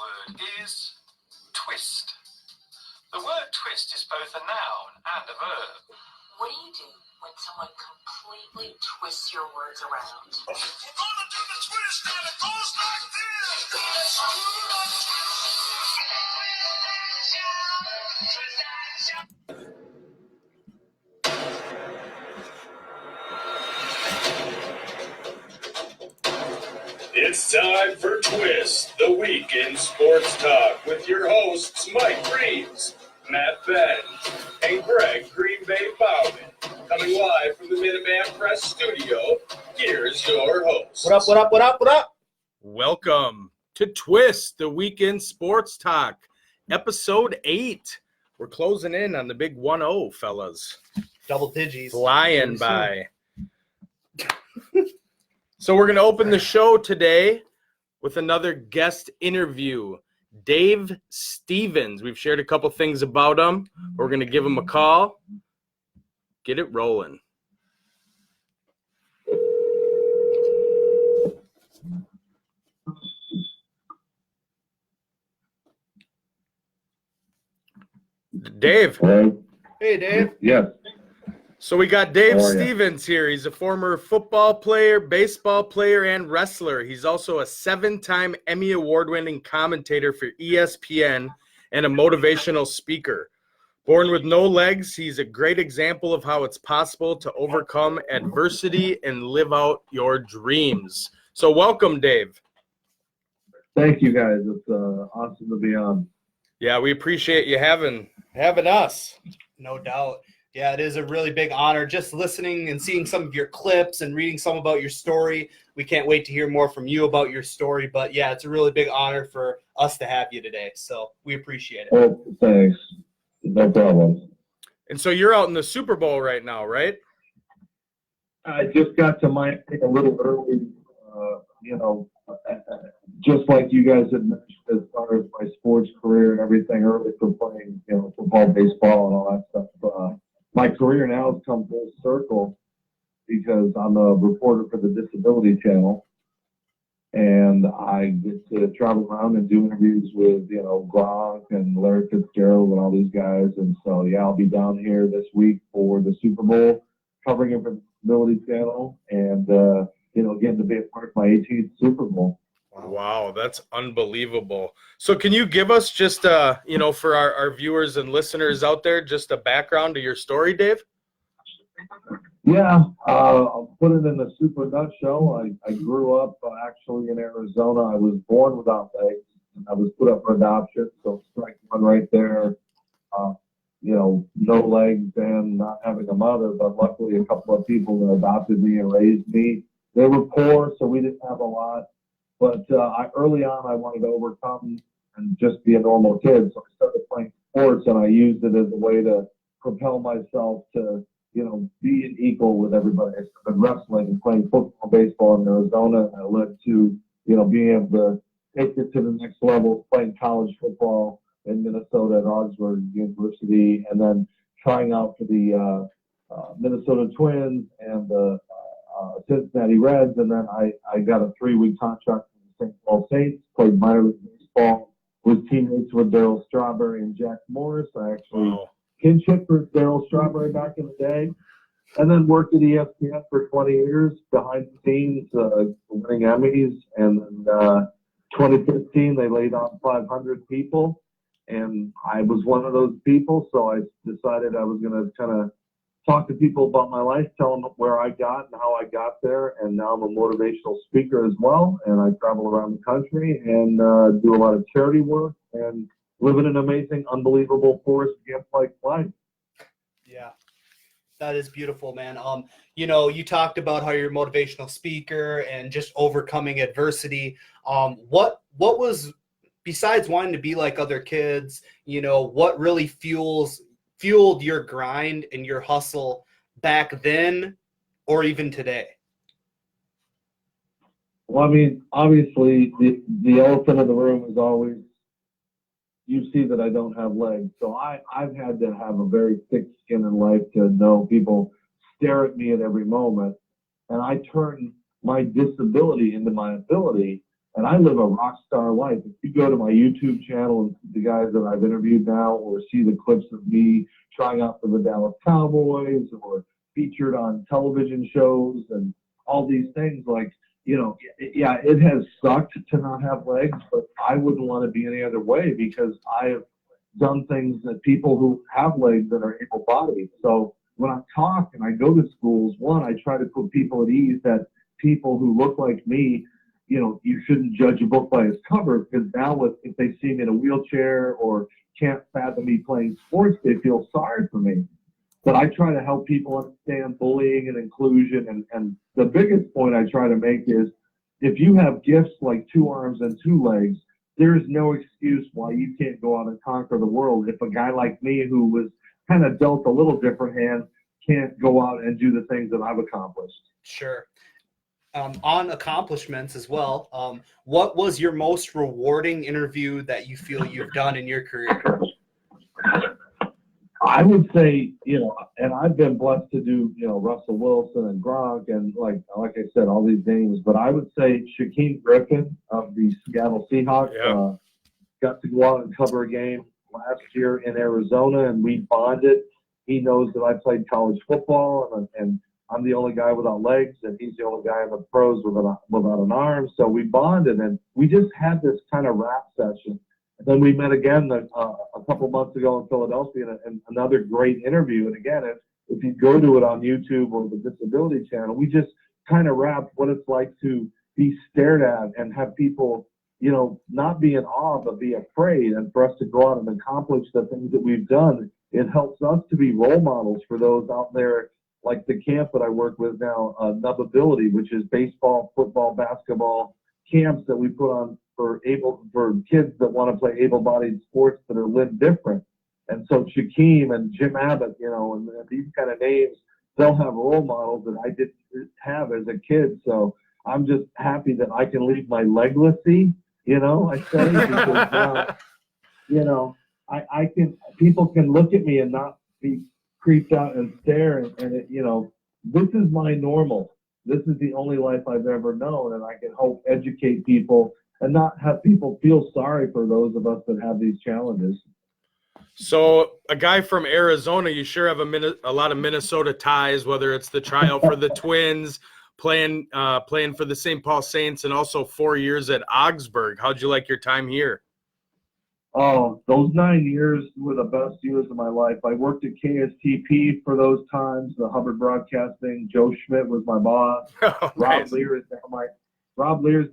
word is twist. The word twist is both a noun and a verb. What do you do when someone completely twists your words around? We're gonna do the twist and it goes like this. It's time for Twist, the week in sports talk with your hosts Mike Reeves, Matt Benn, and Greg Green Bay Bowman. Coming live from the Minuteman Press Studio, here's your host. What up? Welcome to Twist, the week in sports talk, episode 8. We're closing in on the big 1-0, fellas. Double digits. Flying by. So we're going to open the show today with another guest interview, Dave Stevens. We've shared a couple things about him. We're going to give him a call. Get it rolling. Dave. Hello? Hey, Dave. Yes. So we got Dave How are ya? Stevens here. He's a former football player, baseball player, and wrestler. He's also a 7-time Emmy award-winning commentator for ESPN and a motivational speaker. Born with no legs, he's a great example of how it's possible to overcome adversity and live out your dreams. So welcome, Dave. Thank you, guys. It's awesome to be on. Yeah, we appreciate you having us. No doubt. Yeah, it is a really big honor just listening and seeing some of your clips and reading some about your story. We can't wait to hear more from you about your story. But, yeah, it's a really big honor for us to have you today. So we appreciate it. Oh, thanks. No problem. And so you're out in the Super Bowl right now, right? I just got to Miami a little early, just like you guys had mentioned as far as my sports career and everything early for playing, football, baseball, and all that stuff. My career now has come full circle because I'm a reporter for the Disability Channel, and I get to travel around and do interviews with, Gronk and Larry Fitzgerald and all these guys. And so, yeah, I'll be down here this week for the Super Bowl, covering it for the Disability Channel, and, getting to be a part of my 18th Super Bowl. Wow, that's unbelievable. So can you give us just, for our viewers and listeners out there, just a background to your story, Dave? Yeah, I'll put it in a super nutshell. I grew up actually in Arizona. I was born without legs, and I was put up for adoption, so strike one right there. No legs and not having a mother, but luckily a couple of people that adopted me and raised me. They were poor, so we didn't have a lot. But early on, I wanted to overcome and just be a normal kid. So I started playing sports, and I used it as a way to propel myself to, be an equal with everybody. I started wrestling and playing football, baseball in Arizona, and it led to, being able to take it to the next level, playing college football in Minnesota at Augsburg University, and then trying out for the Minnesota Twins and the Cincinnati Reds, and then I got a 3-week contract with the St. Paul Saints, played minor league baseball, was teammates with Darryl Strawberry and Jack Morris. I actually pinch hit for Darryl Strawberry back in the day, and then worked at ESPN for 20 years behind the scenes, winning Emmys, and then 2015 they laid off 500 people, and I was one of those people, so I decided I was going to kind of talk to people about my life, tell them where I got and how I got there, and now I'm a motivational speaker as well, and I travel around the country and do a lot of charity work and live in an amazing, unbelievable Forrest Gump-like life. Yeah, That is beautiful, man. You talked about how you're a motivational speaker and just overcoming adversity. What was, besides wanting to be like other kids, what really fueled your grind and your hustle back then or even today? Well, I mean, obviously the elephant in the room is always, you see that I don't have legs. So I've had to have a very thick skin in life to know people stare at me at every moment. And I turn my disability into my ability And I live a rock star life. If you go to my YouTube channel and see the guys that I've interviewed now, or see the clips of me trying out for the Dallas Cowboys, or featured on television shows and all these things, like, you know, yeah, it has sucked to not have legs, but I wouldn't want to be any other way because I have done things that people who have legs that are able-bodied. So when I talk and I go to schools, one, I try to put people at ease that people who look like me, you know, you shouldn't judge a book by its cover, because now if they see me in a wheelchair or can't fathom me playing sports, they feel sorry for me. But I try to help people understand bullying and inclusion. And the biggest point I try to make is, if you have gifts like 2 arms and 2 legs, there is no excuse why you can't go out and conquer the world. If a guy like me, who was kind of dealt a little different hand, can't go out and do the things that I've accomplished. Sure. On accomplishments as well, what was your most rewarding interview that you feel you've done in your career? I would say, you know, and I've been blessed to do, you know, Russell Wilson and Gronk and like I said, all these names, but I would say Shaquem Griffin of the Seattle Seahawks got to go out and cover a game last year in Arizona, and we bonded. He knows that I played college football, and I'm the only guy without legs, and he's the only guy in the pros without an arm. So we bonded, and we just had this kind of rap session. And then we met again a couple months ago in Philadelphia, and another great interview. And again, if you go to it on YouTube or the Disability Channel, we just kind of rapped what it's like to be stared at and have people, you know, not be in awe, but be afraid. And for us to go out and accomplish the things that we've done, it helps us to be role models for those out there, like the camp that I work with now, Nubability, which is baseball, football, basketball camps that we put on for kids that want to play able-bodied sports that are limb different. And so Shaquem and Jim Abbott, you know, and these kind of names, they'll have role models that I didn't have as a kid. So I'm just happy that I can leave my legacy, you know, I say, because now, you know, I can, people can look at me and not be creeped out and stare, and it, you know, this is my normal. This is the only life I've ever known, and I can help educate people and not have people feel sorry for those of us that have these challenges. So a guy from Arizona, you sure have a lot of Minnesota ties, whether it's the tryout for the Twins, playing for the St. Paul Saints, and also 4 years at Augsburg. How'd you like your time here? Oh, those 9 years were the best years of my life. I worked at KSTP for those times, the Hubbard Broadcasting. Joe Schmidt was my boss. Oh, Rob nice. Lear is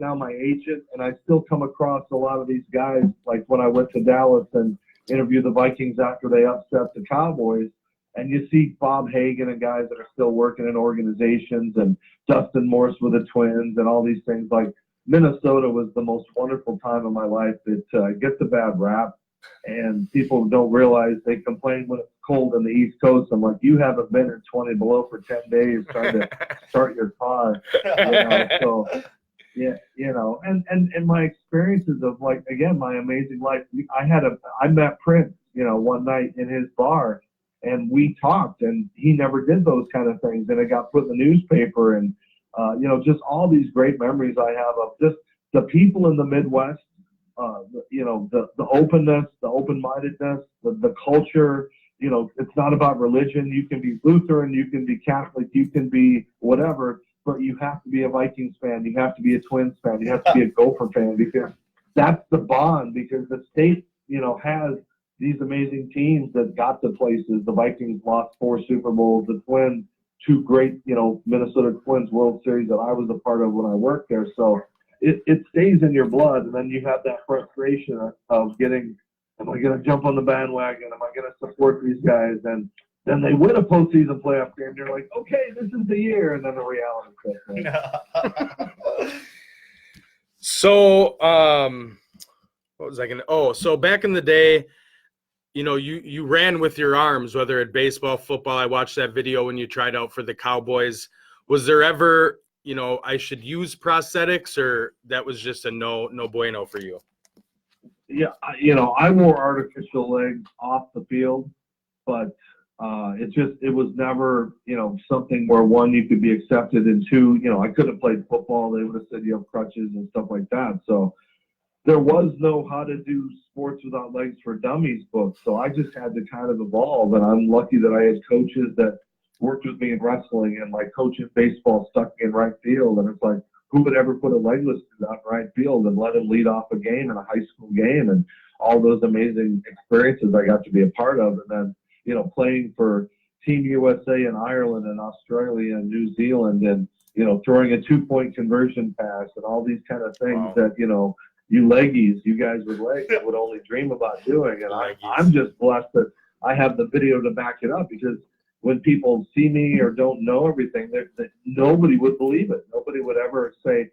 now my agent, and I still come across a lot of these guys, like when I went to Dallas and interviewed the Vikings after they upset the Cowboys, and you see Bob Hagan and guys that are still working in organizations, and Dustin Morse with the Twins and all these things. Like, Minnesota was the most wonderful time of my life. It gets a bad rap, and people don't realize. They complain when it's cold on the East Coast. I'm like, you haven't been in 20 below for 10 days trying to start your car. You know? So, yeah, you know, and my experiences of, like, again, my amazing life. I met Prince, you know, one night in his bar, and we talked, and he never did those kind of things, and it got put in the newspaper, and you know, just all these great memories I have of just the people in the Midwest, you know, the openness, the open-mindedness, the culture. You know, it's not about religion. You can be Lutheran, you can be Catholic, you can be whatever, but you have to be a Vikings fan. You have to be a Twins fan. You have to be a Gopher fan, because that's the bond, because the state, you know, has these amazing teams that got to places. The Vikings lost 4 Super Bowls. The Twins, 2 great, you know, Minnesota Twins World Series that I was a part of when I worked there. So it stays in your blood, and then you have that frustration of getting, am I going to jump on the bandwagon? Am I going to support these guys? And then they win a postseason playoff game. You're like, okay, this is the year, and then the reality sets in. So, what was I going to? Oh, so back in the day, you know, you ran with your arms, whether at baseball, football. I watched that video when you tried out for the Cowboys. Was there ever, you know, I should use prosthetics, or that was just a no bueno for you? Yeah, you know, I wore artificial legs off the field, but it was never, something where one, you could be accepted, and two, I couldn't have played football. They would have said you have crutches and stuff like that. So there was no How to Do Sports Without Legs for Dummies book. So I just had to kind of evolve, and I'm lucky that I had coaches that worked with me in wrestling, and my coach in baseball stuck me in right field. And it's like, who would ever put a legless dude out in right field and let him lead off a game in a high school game, and all those amazing experiences I got to be a part of. And then, playing for Team USA in Ireland and Australia and New Zealand, and, throwing a 2-point conversion pass and all these kind of things Wow. that, you leggies, you guys with legs would only dream about doing. And I'm just blessed that I have the video to back it up, because when people see me or don't know everything, that nobody would believe it. Nobody would ever say,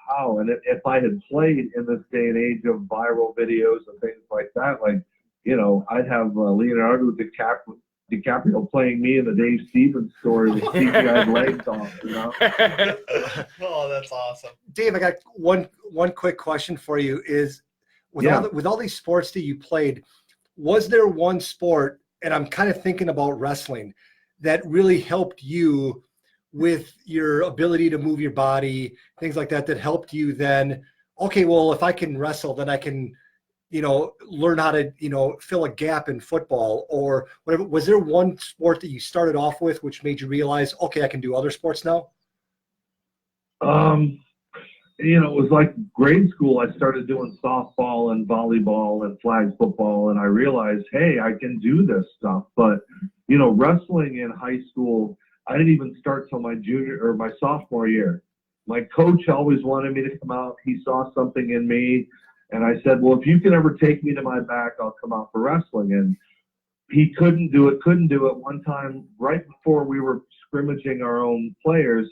how. And if I had played in this day and age of viral videos and things like that, like, I'd have Leonardo DiCaprio playing me in the Dave Stevens story with CGI legs on, Oh, that's awesome. Dave, I got one quick question for you. Is with all these sports that you played, was there one sport, and I'm kind of thinking about wrestling, that really helped you with your ability to move your body, things like that helped you then, okay, well, if I can wrestle, then I can, learn how to, fill a gap in football or whatever? Was there one sport that you started off with which made you realize, okay, I can do other sports now? It was like grade school. I started doing softball and volleyball and flag football, and I realized, hey, I can do this stuff. But, wrestling in high school, I didn't even start till my junior or my sophomore year. My coach always wanted me to come out. He saw something in me, and I said, well, if you can ever take me to my back, I'll come out for wrestling. And he couldn't do it. One time, right before we were scrimmaging our own players,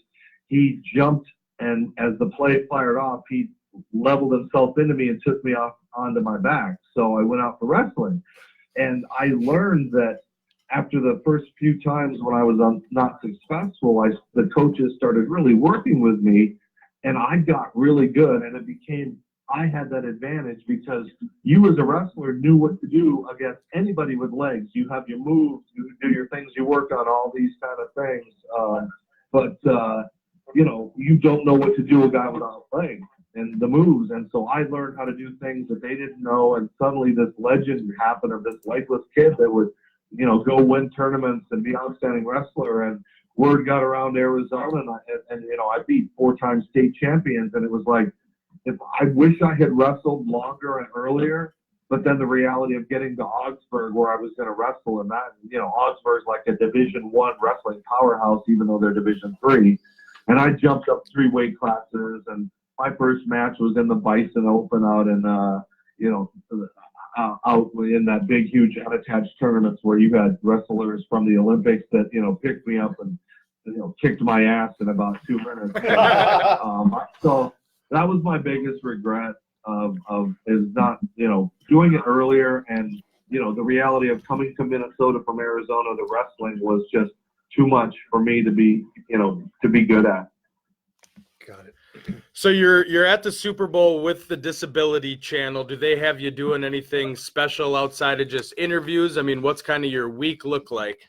he jumped, and as the play fired off, he leveled himself into me and took me off onto my back. So I went out for wrestling. And I learned that after the first few times when I was not successful, the coaches started really working with me, and I got really good. And I had that advantage because you as a wrestler knew what to do against anybody with legs. You have your moves, you do your things, you work on all these kind of things. But you don't know what to do a guy without legs and the moves. And so I learned how to do things that they didn't know. And suddenly this legend happened of this legless kid that would, go win tournaments and be an outstanding wrestler. And word got around Arizona, and I beat 4-time state champions. And it was like, if I wish I had wrestled longer and earlier, but then the reality of getting to Augsburg where I was going to wrestle, and that, Augsburg's like a Division I wrestling powerhouse, even though they're Division III. And I jumped up 3 weight classes, and my first match was in the Bison Open out in, out in that big, huge unattached tournaments where you had wrestlers from the Olympics that, picked me up and, kicked my ass in about 2 minutes. So that was my biggest regret is not, doing it earlier. And, the reality of coming to Minnesota from Arizona, the wrestling was just too much for me to be good at. Got it. So you're at the Super Bowl with the Disability Channel. Do they have you doing anything special outside of just interviews? I mean, what's kind of your week look like?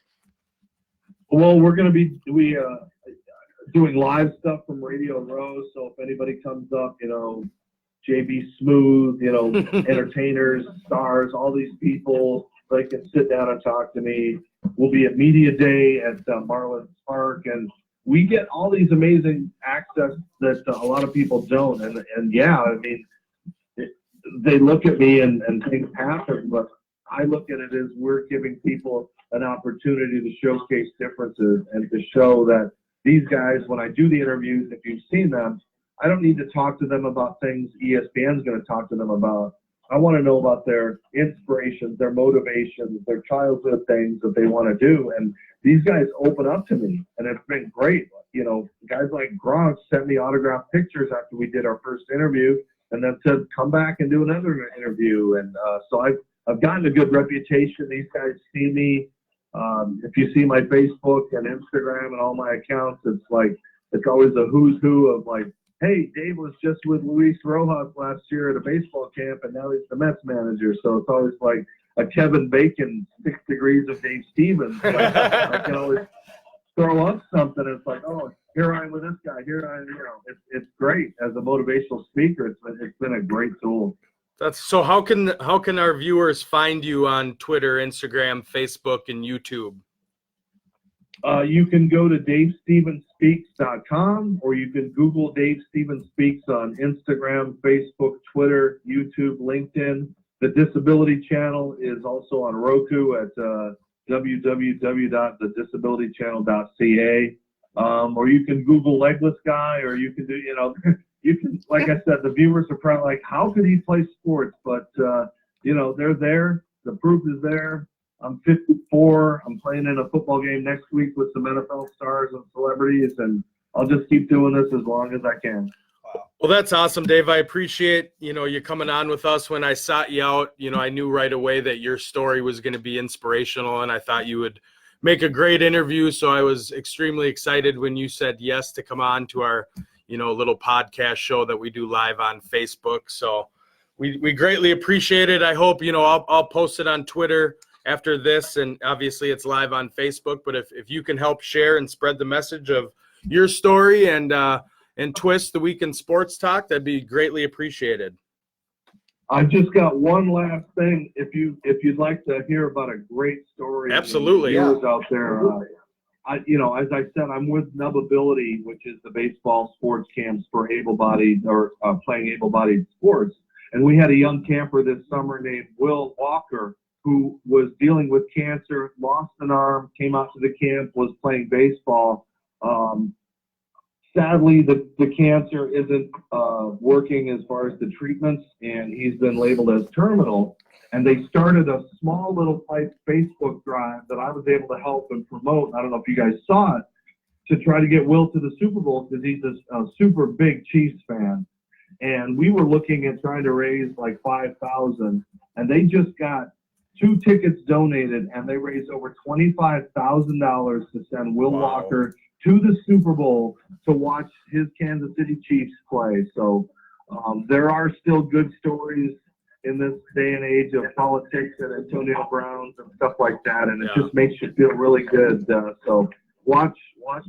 Well, we're going to be doing live stuff from Radio Row. So if anybody comes up, JB Smooth, entertainers, stars, all these people, they can sit down and talk to me. We'll be at Media Day at Marlins Park, and we get all these amazing access that a lot of people don't. And yeah, I mean, they look at me and things happen, but I look at it as we're giving people an opportunity to showcase differences and to show that these guys, when I do the interviews, if you've seen them, I don't need to talk to them about things ESPN's going to talk to them about. I want to know about their inspirations, their motivations, their childhood things that they want to do. And these guys open up to me, and it's been great. Guys like Gronk sent me autographed pictures after we did our first interview, and then said, come back and do another interview. And so I've gotten a good reputation. These guys see me. If you see my Facebook and Instagram and all my accounts, it's always a who's who of like, hey, Dave was just with Luis Rojas last year at a baseball camp, and now he's the Mets manager. So it's always like, a Kevin Bacon 6 Degrees of Dave Stevens. Like, I can always throw up something. It's like, oh, here I am with this guy. Here I am. You know, it's great as a motivational speaker. It's been a great tool. That's so. How can our viewers find you on Twitter, Instagram, Facebook, and YouTube? You can go to DaveStevensSpeaks.com, or you can Google Dave Stevens Speaks on Instagram, Facebook, Twitter, YouTube, LinkedIn. The Disability Channel is also on Roku at www.thedisabilitychannel.ca. Or you can Google Legless Guy, or you can do, you can, like I said, the viewers are probably like, how could he play sports? But, they're there. The proof is there. I'm 54. I'm playing in a football game next week with some NFL stars and celebrities, and I'll just keep doing this as long as I can. Well, that's awesome, Dave. I appreciate, you coming on with us. When I sought you out, I knew right away that your story was going to be inspirational, and I thought you would make a great interview. So I was extremely excited when you said yes to come on to our, little podcast show that we do live on Facebook. So we greatly appreciate it. I hope, I'll post it on Twitter after this, and obviously it's live on Facebook. But if you can help share and spread the message of your story and Twist, the Week in Sports Talk, that'd be greatly appreciated. I've just got one last thing. If you'd like to hear about a great story, Absolutely, viewers out there. As I said, I'm with Nubability, which is the baseball sports camps for able-bodied or playing able-bodied sports. And we had a young camper this summer named Will Walker, who was dealing with cancer, lost an arm, came out to the camp, was playing baseball. Sadly, the cancer isn't working as far as the treatments, and he's been labeled as terminal. And they started a small little Facebook drive that I was able to help and promote. I don't know if you guys saw it, to try to get Will to the Super Bowl, because he's a super big Chiefs fan. And we were looking at trying to raise like $5,000, and they just got 2 tickets donated, and they raised over $25,000 to send Will Walker to the Super Bowl to watch his Kansas City Chiefs play. So there are still good stories in this day and age of politics and Antonio Browns and stuff like that, and it just makes you feel really good. So watch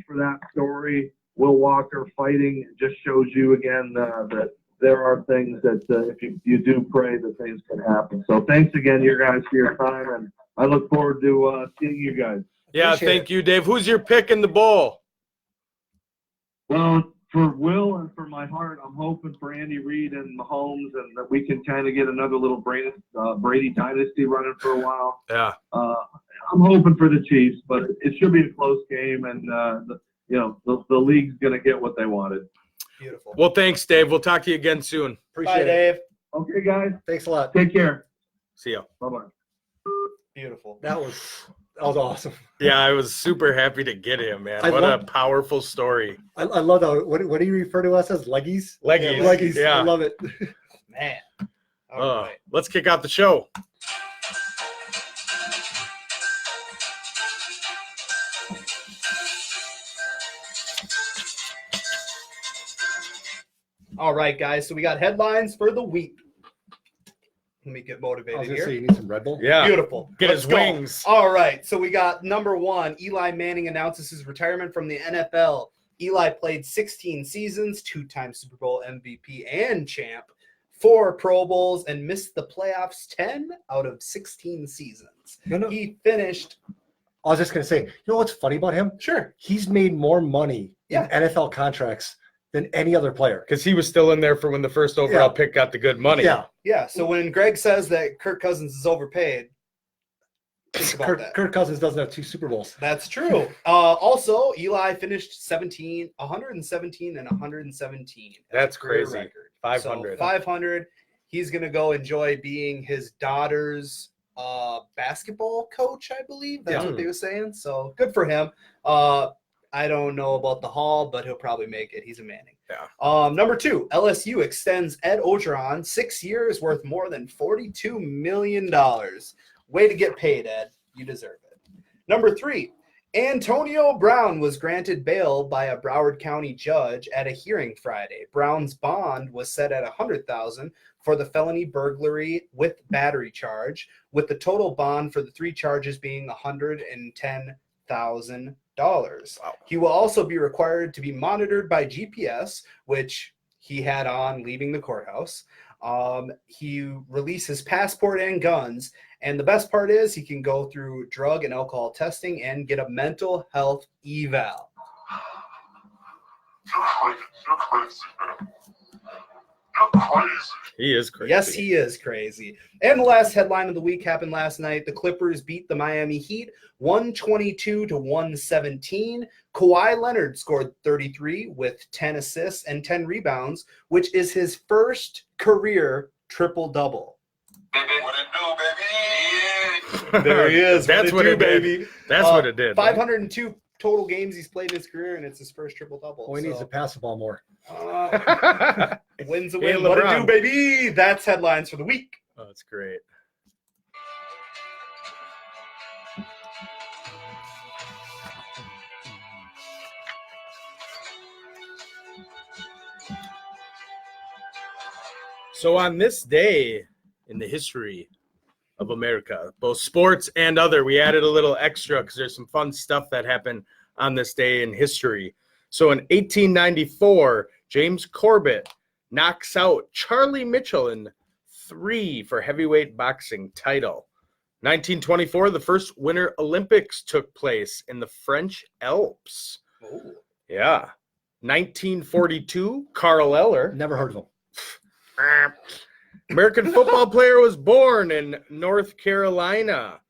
for that story. Will Walker fighting just shows you again that there are things that if you do pray, that things can happen. So thanks again, you guys, for your time, and I look forward to seeing you guys. Yeah, thank you, Dave. Who's your pick in the bowl? Well, for Will and for my heart, I'm hoping for Andy Reid and Mahomes, and that we can kind of get another little Brady dynasty running for a while. Yeah. I'm hoping for the Chiefs, but it should be a close game, and the league's going to get what they wanted. Beautiful. Well, thanks, Dave. We'll talk to you again soon. Appreciate it, Dave. Okay, guys. Thanks a lot. Take care. See ya. Bye-bye. Beautiful. That was awesome. Yeah, I was super happy to get him, man. What a powerful story. I love that. What do you refer to us as? Leggies? Leggies. Yeah, leggies. Yeah. I love it. Man. All right. Let's kick out the show. All right, guys. So we got headlines for the week. Let me get I motivated was going here. to say, you need some Red Bull? Yeah. Beautiful. Get Let's his go. wings. All right. So we got number 1. Eli Manning announces his retirement from the NFL. Eli played 16 seasons, 2-time Super Bowl MVP and champ, 4 Pro Bowls, and missed the playoffs 10 out of 16 seasons. No. He finished. I was just going to say, you know what's funny about him? Sure. He's made more money in NFL contracts than any other player. Because he was still in there for when the first overall pick got the good money. Yeah. Yeah. So when Greg says that Kirk Cousins is overpaid, think about that. Kirk Cousins doesn't have 2 Super Bowls. That's true. Also, Eli finished 117 and 117. That's career crazy. record. 500. So 500. He's going to go enjoy being his daughter's basketball coach, I believe. That's what they were saying. So good for him. I don't know about the Hall, but he'll probably make it. He's a Manning. Yeah. Number 2, LSU extends Ed Orgeron 6 years worth more than $42 million. Way to get paid, Ed. You deserve it. Number 3, Antonio Brown was granted bail by a Broward County judge at a hearing Friday. Brown's bond was set at $100,000 for the felony burglary with battery charge, with the total bond for the 3 charges being $110,000. Wow. He will also be required to be monitored by GPS, which he had on leaving the courthouse. He released his passport and guns, and the best part is he can go through drug and alcohol testing and get a mental health eval. You're crazy, man. You're crazy. He is crazy. Yes, he is crazy. And the last headline of the week happened last night. The Clippers beat the Miami Heat 122-117. Kawhi Leonard scored 33 with 10 assists and 10 rebounds, which is his first career triple-double. Baby, what it do, baby? There he is. That's what it did. baby. That's what it did. 502 total games he's played in his career, and it's his first triple-double. Well, he needs to pass the ball more. Wins a Hey, win. What it LeBron. do, baby? That's headlines for the week. Oh, that's great. So on this day in the history of America, both sports and other, we added a little extra because there's some fun stuff that happened on this day in history. So in 1894, James Corbett knocks out Charlie Mitchell in 3 for heavyweight boxing title. 1924, the first Winter Olympics took place in the French Alps. Oh. Yeah. 1942, Carl Eller, Never heard of him. American football player, was born in North Carolina.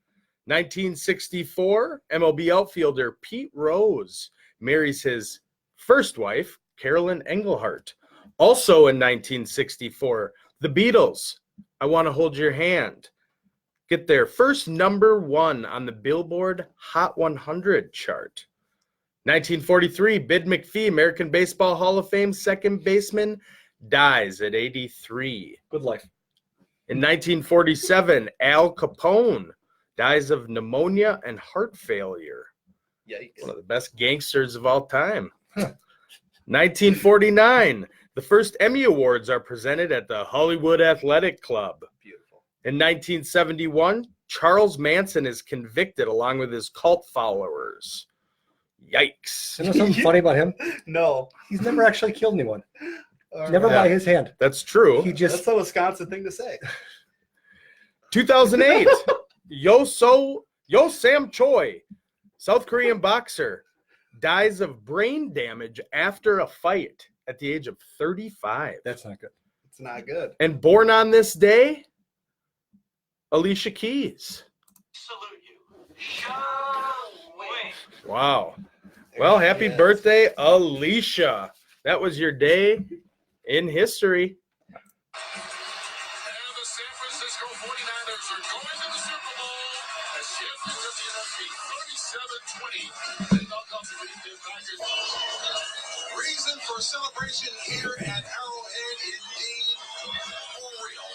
1964, MLB outfielder Pete Rose marries his first wife, Carolyn Engelhart. Also in 1964, the Beatles, I Want to Hold Your Hand, get their first #1 on the Billboard Hot 100 chart. 1943, Bid McPhee, American Baseball Hall of Fame second baseman, dies at 83. Good life. In 1947, Al Capone dies of pneumonia and heart failure. Yikes. One of the best gangsters of all time. 1949, the first Emmy Awards are presented at the Hollywood Athletic Club. Beautiful. In 1971, Charles Manson is convicted along with his cult followers. Yikes. You know something funny about him? No. He's never actually killed anyone. All Never right. by his hand. That's true. He That's just a Wisconsin thing to say. 2008, Yo Sam Choi, South Korean boxer, dies of brain damage after a fight at the age of 35. that's not good. It's not good. And born on this day, Alicia Keys. Salute you. Showing. Wow. Well, There happy she is. birthday, Alicia. That was your day in history. And the San Francisco 49ers are going to the Super Bowl as champions of the NFC, 37-20. They knock off the Green Bay Packers. Reason for celebration here at Arrowhead, indeed, for real.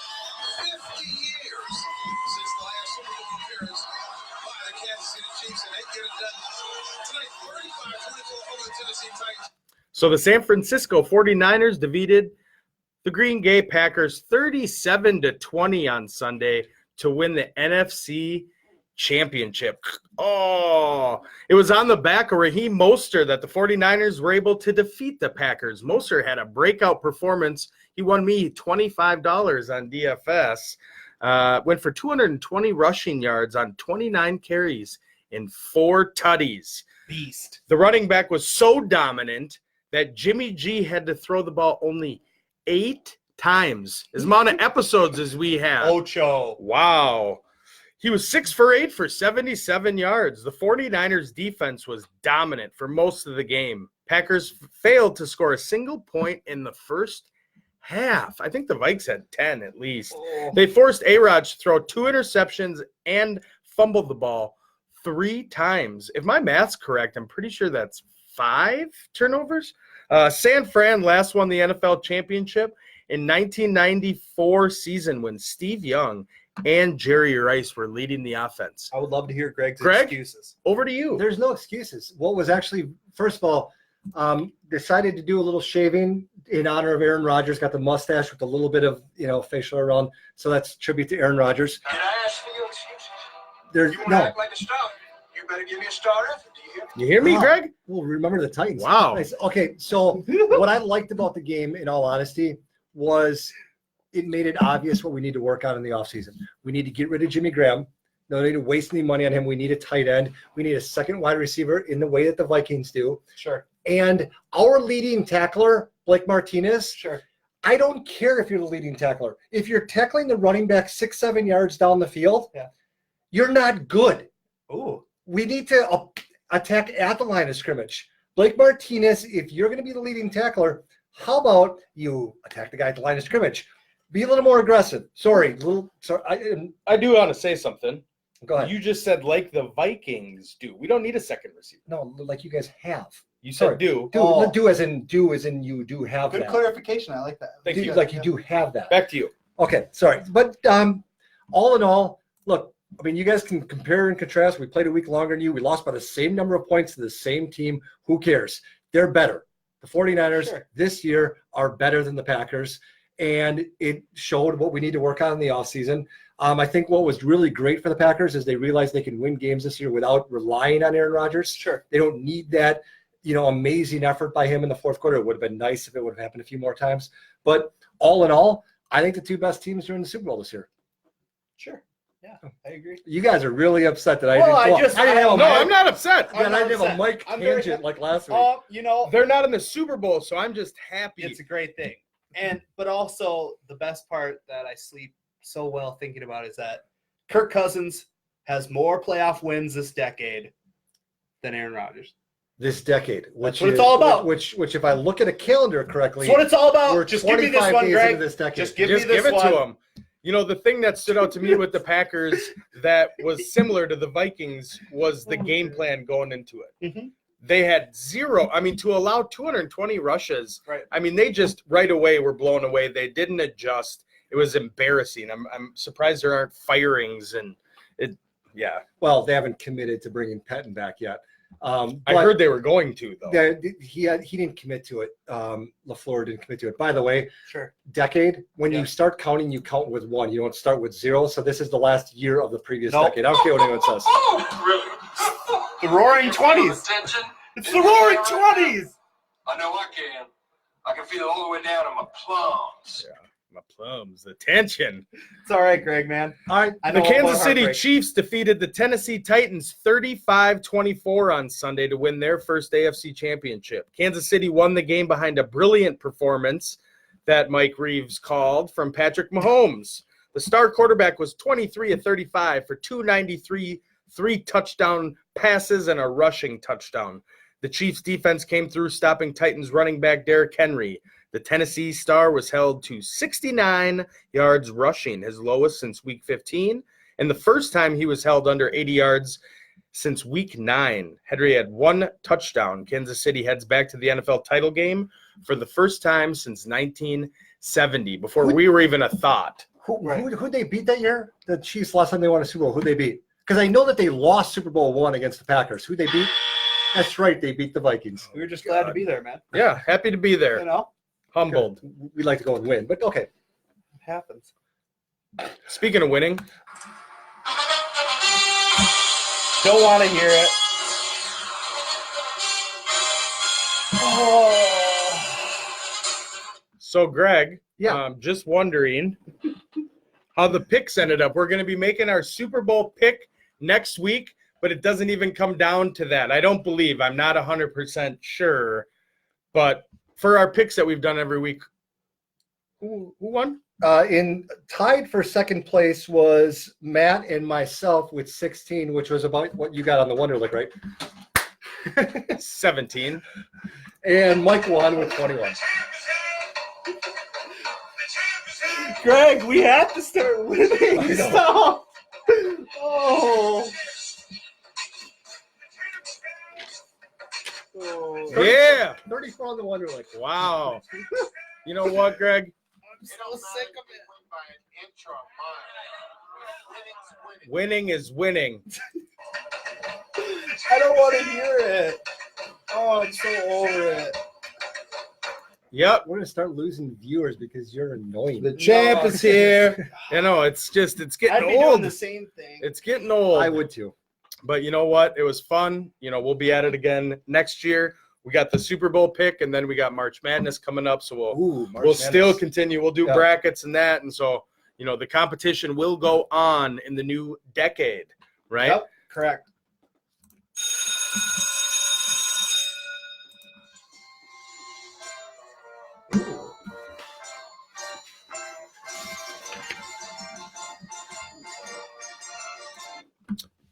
50 years since the last Super Bowl appearance by the Kansas City Chiefs, and they get it done tonight, 35-24 over the Tennessee Titans. So the San Francisco 49ers defeated the Green Bay Packers 37-20 on Sunday to win the NFC Championship. Oh, it was on the back of Raheem Mostert that the 49ers were able to defeat the Packers. Mostert had a breakout performance. He won me $25 on DFS. Went for 220 rushing yards on 29 carries and 4 tutties. Beast. The running back was so dominant that Jimmy G had to throw the ball only 8 times. As amount of episodes as we have. Ocho. Wow. He was 6 for 8 for 77 yards. The 49ers defense was dominant for most of the game. Packers failed to score a single point in the first half. I think the Vikes had 10 at least. Oh. They forced A-Rod to throw 2 interceptions and fumbled the ball 3 times. If my math's correct, I'm pretty sure that's 5 turnovers. San Fran last won the NFL championship in 1994 season when Steve Young and Jerry Rice were leading the offense. I would love to hear Greg's Greg? excuses. Over to you. There's no excuses. What was actually, first of all, decided to do a little shaving in honor of Aaron Rodgers. Got the mustache with a little bit of facial around. So that's tribute to Aaron Rodgers. Did I ask for your excuses? There's You want to no. act like a star? You better give me a star effort. Do you hear me? You hear me, Wow. Greg? Well, remember the Titans. Wow. Nice. Okay, so what I liked about the game, in all honesty, was it made it obvious what we need to work on in the offseason. We need to get rid of Jimmy Graham. No need to waste any money on him. We need a tight end. We need a second wide receiver in the way that the Vikings do. Sure. And our leading tackler, Blake Martinez, Sure. I don't care if you're the leading tackler. If you're tackling the running back 6-7 yards down the field, you're not good. Ooh. We need to attack at the line of scrimmage. Blake Martinez, if you're going to be the leading tackler, how about you attack the guy at the line of scrimmage? Be a little more aggressive. Sorry. I do want to say something. Go ahead. You just said like the Vikings do. We don't need a second receiver. No, like you guys have. You said Sorry. do. Do as in you do have Good that. clarification. I like that. Thank Do, you. like you do have that. Back to you. Okay, sorry. But all in all, look, I mean, you guys can compare and contrast. We played a week longer than you. We lost by the same number of points to the same team. Who cares? They're better. The 49ers this year are better than the Packers, and it showed what we need to work on in the offseason. I think what was really great for the Packers is they realized they can win games this year without relying on Aaron Rodgers. Sure. They don't need that, amazing effort by him in the fourth quarter. It would have been nice if it would have happened a few more times. But all in all, I think the two best teams are in the Super Bowl this year. Sure. Yeah, I agree. You guys are really upset that I Well, didn't. I'm not upset. I didn't have a mic I'm very tangent like last week. They're not in the Super Bowl, so I'm just happy. It's a great thing. But also the best part that I sleep so well thinking about is that Kirk Cousins has more playoff wins this decade than Aaron Rodgers. This decade, That's what it's all about. Which, if I look at a calendar correctly, That's what it's all we're about. Just give me this 25 one, days Greg. into this decade. Just give me Just this give it one. to them. The thing that stood out to me with the Packers that was similar to the Vikings was the game plan going into it. Mm-hmm. They had zero. I mean, to allow 220 rushes, Right. I mean, they just right away were blown away. They didn't adjust. It was embarrassing. I'm surprised there aren't firings and it. Yeah. Well, they haven't committed to bringing Patton back yet. I heard they were going to though. He didn't commit to it. LaFleur didn't commit to it. By the way, Sure. decade, when you start counting, you count with one. You don't start with zero. So this is the last year of the previous decade. I don't care what anyone says. Really? The Roaring 20s. Attention. It's the Roaring 20s. I know I can. I can feel it all the way down in my plums. Yeah. My plums, the tension. It's all right, Greg, man. All right. I The know about Kansas City heartbreak. Chiefs defeated the Tennessee Titans 35-24 on Sunday to win their first AFC championship. Kansas City won the game behind a brilliant performance that Mike Reeves called from Patrick Mahomes. The star quarterback was 23 of 35 for 293, 3 touchdown passes, and a rushing touchdown. The Chiefs defense came through, stopping Titans running back Derrick Henry. The Tennessee star was held to 69 yards rushing, his lowest since Week 15, and the first time he was held under 80 yards since Week 9. Henry had 1 touchdown. Kansas City heads back to the NFL title game for the first time since 1970, before we were even a thought. Who'd they beat that year? The Chiefs last time they won a Super Bowl. Who'd they beat? Because I know that they lost Super Bowl I against the Packers. Who'd they beat? That's right. They beat the Vikings. We were just glad to be there, man. Yeah, happy to be there. You know, Humbled. We like to go and win, but okay. it happens. Speaking of winning, Don't want to hear it. Oh. so Greg, Yeah. just wondering how the picks ended up. We're going to be making our Super Bowl pick next week, but it doesn't even come down to that. I don't believe. I'm not 100% sure. But for our picks that we've done every week, who won? In tied for second place was Matt and myself with 16, which was about what you got on the Wonderlic, right? 17. And Mike won with 21. Greg, we have to start I winning know. stuff. Oh. Yeah. 34 on the Wonderlic. Wow. You know what, Greg? I'm so sick of it. Winning is winning. I don't want to hear it. Oh, I'm so over it. Yep. We're gonna start losing viewers because you're annoying. The champ is here. You know, it's getting I'd be doing old. the same thing. It's getting old. I would too. But you know what? It was fun. You know, we'll be at it again next year. We got the Super Bowl pick, and then we got March Madness coming up. So we'll still continue. We'll do brackets and that. And so, you know, the competition will go on in the new decade, right? Yep, correct.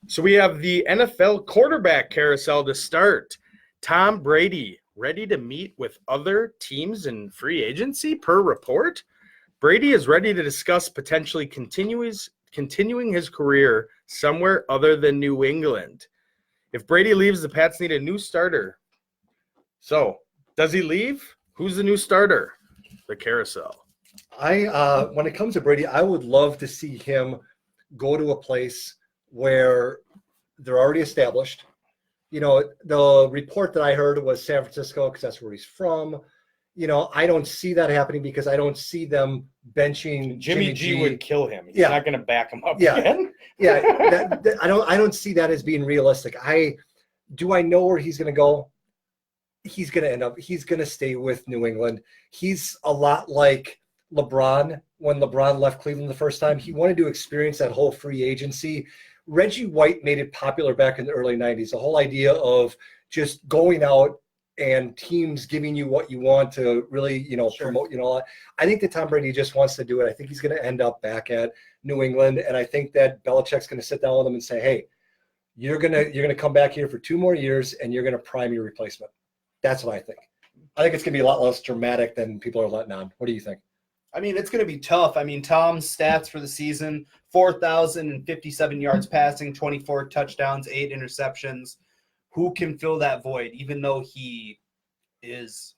So we have the NFL quarterback carousel to start. Tom Brady ready to meet with other teams in free agency per report. Brady is ready to discuss potentially continuing his career somewhere other than New England. If Brady leaves, the Pats need a new starter. So, does he leave? Who's the new starter? The carousel. When it comes to Brady, I would love to see him go to a place where they're already established. You know, the report that I heard was San Francisco because that's where he's from. You know, I don't see that happening because I don't see them benching Jimmy G would kill him. He's Yeah. not going to back him up Yeah. again. Yeah, I don't see that as being realistic. Do I know where he's going to go? He's going to stay with New England. He's a lot like LeBron. When LeBron left Cleveland the first time, he wanted to experience that whole free agency. Reggie White made it popular back in the early 90s. The whole idea of just going out and teams giving you what you want to really, promote, I think that Tom Brady just wants to do it. I think he's going to end up back at New England. And I think that Belichick's going to sit down with him and say, hey, you're going to come back here for 2 more years and you're going to prime your replacement. That's what I think. I think it's going to be a lot less dramatic than people are letting on. What do you think? I mean, it's going to be tough. I mean, Tom's stats for the season, 4,057 yards passing, 24 touchdowns, 8 interceptions. Who can fill that void, even though he is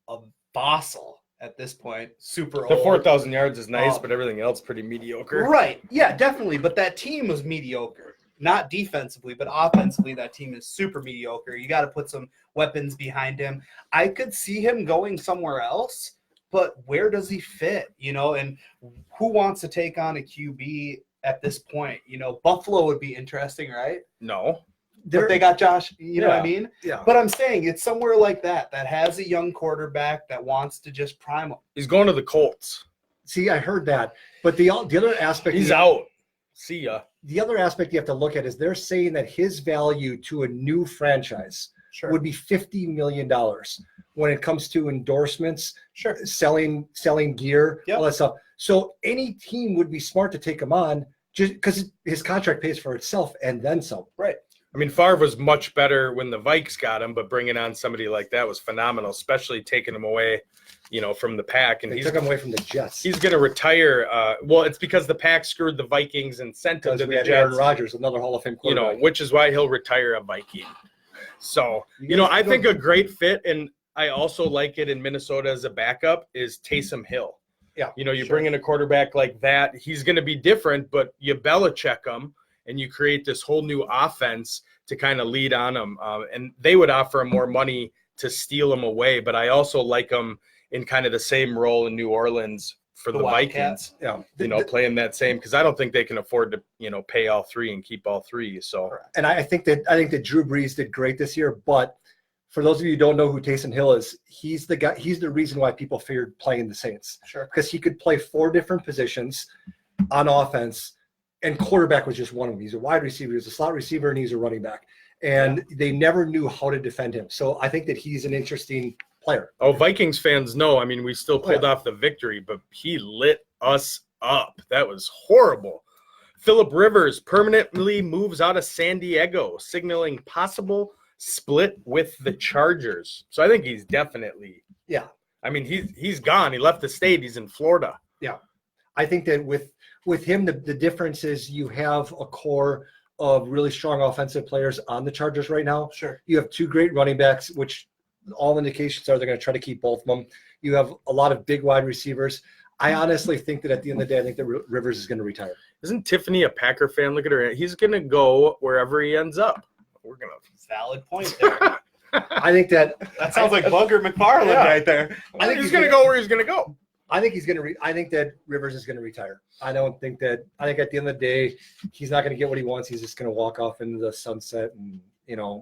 a fossil at this point, super The old. 4,000 yards is nice, but everything else pretty mediocre. Right. Yeah, definitely. But that team was mediocre. Not defensively, but offensively, that team is super mediocre. You got to put some weapons behind him. I could see him going somewhere else. But where does he fit, and who wants to take on a QB at this point? Buffalo would be interesting, right? No. But they got Josh, you know what I mean? Yeah. But I'm saying it's somewhere like that has a young quarterback that wants to just prime him. He's going to the Colts. See, I heard that. But the other aspect – He's out. See ya. The other aspect you have to look at is they're saying that his value to a new franchise would be $50 million when it comes to endorsements, selling gear, all that stuff. So any team would be smart to take him on just because his contract pays for itself and then some. Right. I mean, Favre was much better when the Vikes got him, but bringing on somebody like that was phenomenal, especially taking him away, from the pack. And they took him away from the Jets. He's going to retire. Well, it's because the pack screwed the Vikings and sent him to the Jets. Aaron Rodgers, another Hall of Fame quarterback. Which is why he'll retire a Viking. So, I think a great fit, and I also like it in Minnesota as a backup, is Taysom Hill. Yeah. You bring in a quarterback like that, he's going to be different, but you Belichick him, and you create this whole new offense to kind of lead on him. And they would offer him more money to steal him away, but I also like him in kind of the same role in New Orleans for the Vikings. Yeah. Playing that same, because I don't think they can afford to, pay all 3 and keep all 3. So, and I think that Drew Brees did great this year, but for those of you who don't know who Taysom Hill is, he's the guy. He's the reason why people feared playing the Saints. Sure. Because he could play 4 different positions on offense, and quarterback was just one of them. He's a wide receiver, he's a slot receiver, and he's a running back. And they never knew how to defend him. So I think that he's an interesting player. Oh, Vikings fans know. I mean, we still pulled off the victory, but he lit us up. That was horrible. Phillip Rivers permanently moves out of San Diego, signaling possible split with the Chargers. So I think he's definitely I mean, he's gone. He left the state. He's in Florida. Yeah. I think that with him, the difference is you have a core of really strong offensive players on the Chargers right now. Sure. You have 2 great running backs, which all indications are they're going to try to keep both of them. You have a lot of big wide receivers. I honestly think that at the end of the day, I think that Rivers is going to retire. Isn't Tiffany a Packer fan? Look at her. He's going to go wherever he ends up. We're going to. Valid point there. I think that Sounds like Bugger McFarland Yeah. right there. I think he's going to go where he's going to go. I think he's going to. I think that Rivers is going to retire. I think at the end of the day, he's not going to get what he wants. He's just going to walk off into the sunset and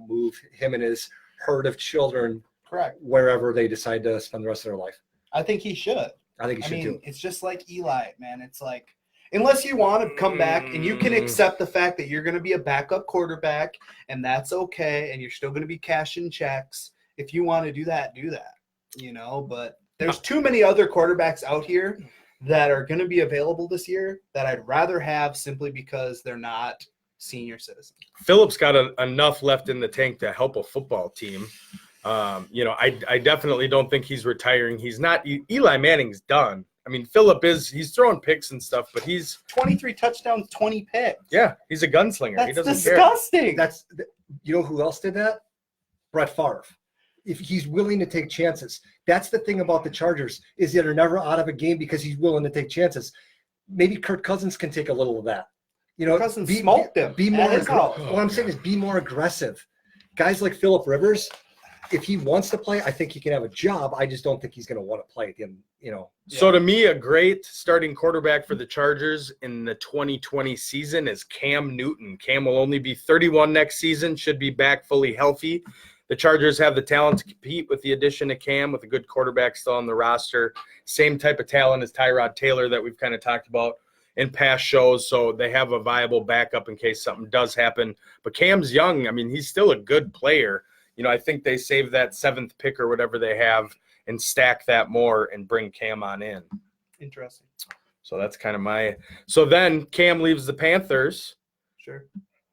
move him and his herd of children Correct. wherever they decide to spend the rest of their life. I think he should. I think he should too. It's just like Eli, man. It's like, unless you want to come back and you can accept the fact that you're going to be a backup quarterback and that's okay, and you're still going to be cashing checks. If you want to do that, but there's too many other quarterbacks out here that are going to be available this year that I'd rather have simply because they're not senior citizens. Phillips got enough left in the tank to help a football team. I definitely don't think he's retiring. He's not. Eli Manning's done. I mean, Phillip he's throwing picks and stuff, but he's 23 touchdowns, 20 picks. Yeah, he's a gunslinger. That's he doesn't disgusting. Who else did that? Brett Favre. If he's willing to take chances. That's the thing about the Chargers, is that they're never out of a game because he's willing to take chances. Maybe Kirk Cousins can take a little of that. Cousins smoked him. Be more. What I'm saying is be more aggressive. Guys like Phillip Rivers, if he wants to play, I think he can have a job. I just don't think he's going to want to play at the end. So to me, a great starting quarterback for the Chargers in the 2020 season is Cam Newton. Cam will only be 31 next season, should be back fully healthy. The Chargers have the talent to compete with the addition of Cam, with a good quarterback still on the roster. Same type of talent as Tyrod Taylor that we've kind of talked about in past shows. So they have a viable backup in case something does happen. But Cam's young. I mean, he's still a good player. I think they save that 7th pick or whatever they have and stack that more and bring Cam on in. Interesting. So that's kind of so then Cam leaves the Panthers. Sure.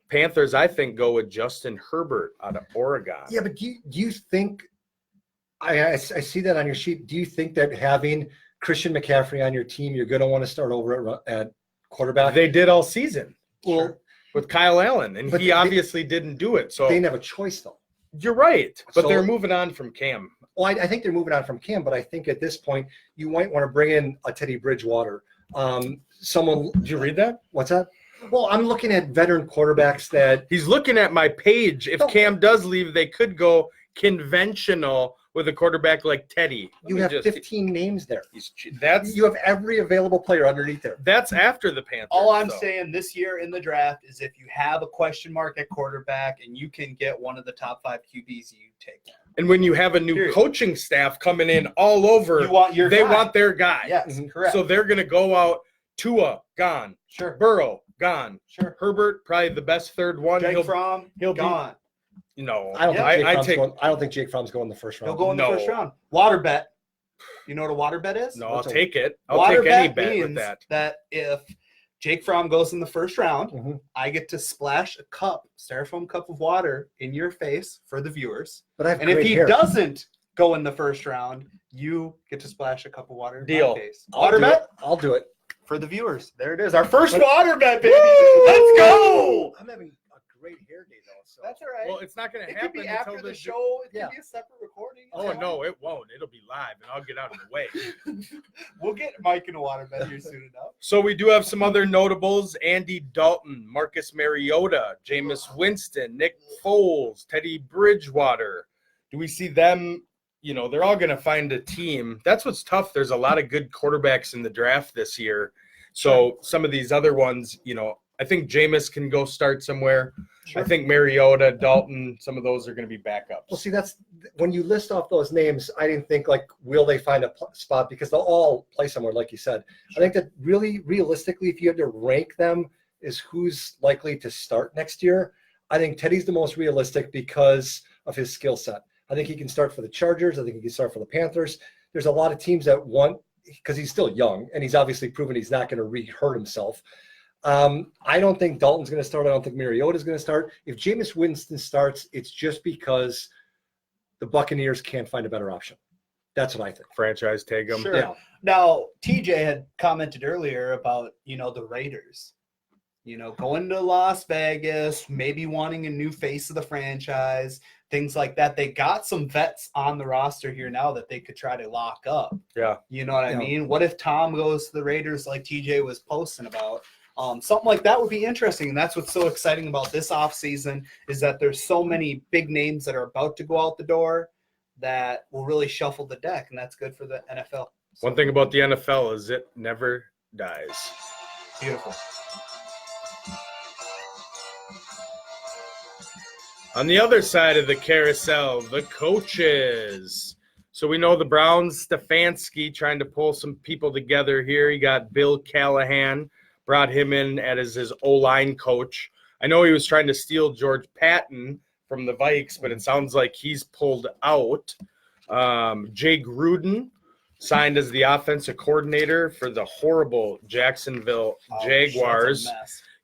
Panthers, I think, go with Justin Herbert out of Oregon. Yeah, but do you think I see that on your sheet? Do you think that having Christian McCaffrey on your team, you're going to want to start over at quarterback? They did all season. Well, with Kyle Allen, and but he obviously didn't do it. So they didn't have a choice, though. You're right, but So- they're moving on from Cam. Well, I think they're moving on from Cam, but I think at this point you might want to bring in a Teddy Bridgewater. Someone. Did you read that? What's that? Well, I'm looking at veteran quarterbacks that He's looking at my page. If Cam does leave, they could go conventional with a quarterback like Teddy. you have 15 names there. You have every available player underneath there. That's after the Panthers. All I'm though. saying this year in the draft is if you have a question mark at quarterback and you can get one of the top 5 QBs, you take that. And when you have a new coaching staff coming in all over, You want your they guy. want their guy. Yes, correct. So they're going to go out. Tua, gone. Sure. Burrow, gone. Sure. Herbert, probably the best third one. Jake Fromm, he'll be- gone. No, I don't I think Jake Fromm's going in the first round. He'll go in the No. first round. Water bet. You know what a water bet is? No, I'll What's a- take it. I'll Water take any bet bet with means that. if Jake Fromm goes in the first round, Mhm. I get to splash a styrofoam cup of water in your face for the viewers. But I have And if great he hair. doesn't go in the first round, you get to splash a cup of water in Deal. my face. I'll Water do bet it. I'll do it. for the viewers. There it is. Our first water bet, baby. Let's go. I'm having a great hair day though. So That's all right. Well, it's not going to it could happen be until after the the show. It Yeah. could be a separate recording. Oh no, it won't. It'll be live, and I'll get out of the way. We'll get Mike in a water bet here soon enough. So we do have some other notables: Andy Dalton, Marcus Mariota, Jameis Winston, Nick Foles, Teddy Bridgewater. Do we see them? They're all going to find a team. That's what's tough. There's a lot of good quarterbacks in the draft this year. So some of these other ones, I think Jameis can go start somewhere. Sure. I think Mariota, Dalton, some of those are going to be backups. Well, see, that's when you list off those names. I didn't think will they find a spot because they'll all play somewhere, like you said. I think that really, realistically, if you had to rank them as who's likely to start next year, I think Teddy's the most realistic because of his skill set. I think he can start for the Chargers. I think he can start for the Panthers. There's a lot of teams that want, because he's still young and he's obviously proven he's not going to re-hurt himself. I don't think Dalton's going to start. I don't think Mariota's going to start. If Jameis Winston starts, it's just because the Buccaneers can't find a better option. That's what I think. Franchise tag them. Sure. Yeah. Now, TJ had commented earlier about, the Raiders. Going to Las Vegas, maybe wanting a new face of the franchise, things like that. They got some vets on the roster here now that they could try to lock up. Yeah. You know what I mean? What if Tom goes to the Raiders like TJ was posting about? Something like that would be interesting. And that's what's so exciting about this offseason is that there's so many big names that are about to go out the door that will really shuffle the deck, and that's good for the NFL. One thing about the NFL is it never dies. Beautiful. On the other side of the carousel, the coaches. So we know the Browns, Stefanski trying to pull some people together here. He got Bill Callahan, brought him in as his O-line coach. I know he was trying to steal George Patton from the Vikes, but it sounds like he's pulled out. Jay Gruden signed as the offensive coordinator for the horrible Jacksonville Jaguars.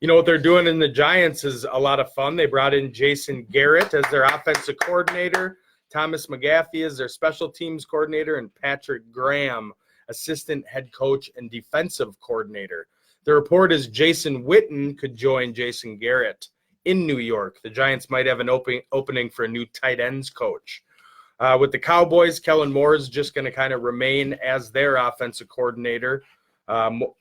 What they're doing in the Giants is a lot of fun. They brought in Jason Garrett as their offensive coordinator, Thomas McGaffey as their special teams coordinator, and Patrick Graham, assistant head coach and defensive coordinator. The report is Jason Witten could join Jason Garrett in New York. The Giants might have an opening for a new tight ends coach. With the Cowboys, Kellen Moore is just going to kind of remain as their offensive coordinator.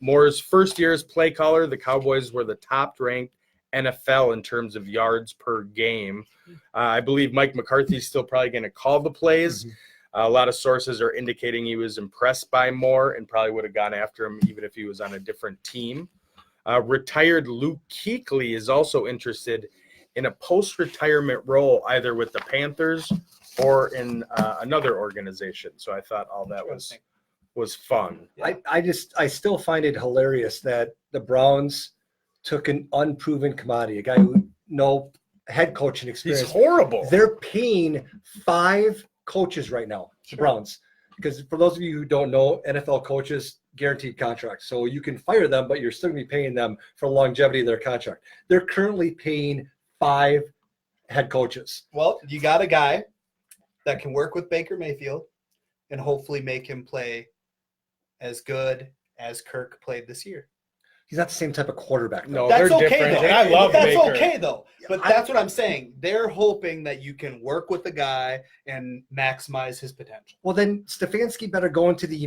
Moore's first year as play caller, the Cowboys were the top-ranked NFL in terms of yards per game. I believe Mike McCarthy is still probably going to call the plays. A lot of sources are indicating he was impressed by Moore and probably would have gone after him even if he was on a different team. Retired Luke Kuechly is also interested in a post-retirement role either with the Panthers or in another organization. So I thought all that was fun. I still find it hilarious that the Browns took an unproven commodity, a guy who no head coaching experience. He's horrible. They're paying 5 coaches right now, the Browns. Because for those of you who don't know, NFL coaches guaranteed contracts. So you can fire them, but you're still going to be paying them for longevity of their contract. They're currently paying 5 head coaches. Well, you got a guy that can work with Baker Mayfield and hopefully make him play as good as Kirk played this year. He's not the same type of quarterback, though. No, That's they're okay, different. though. And I love That's Baker. okay, though. But that's what I'm saying. They're hoping that you can work with the guy and maximize his potential. Well, then Stefanski better go up to the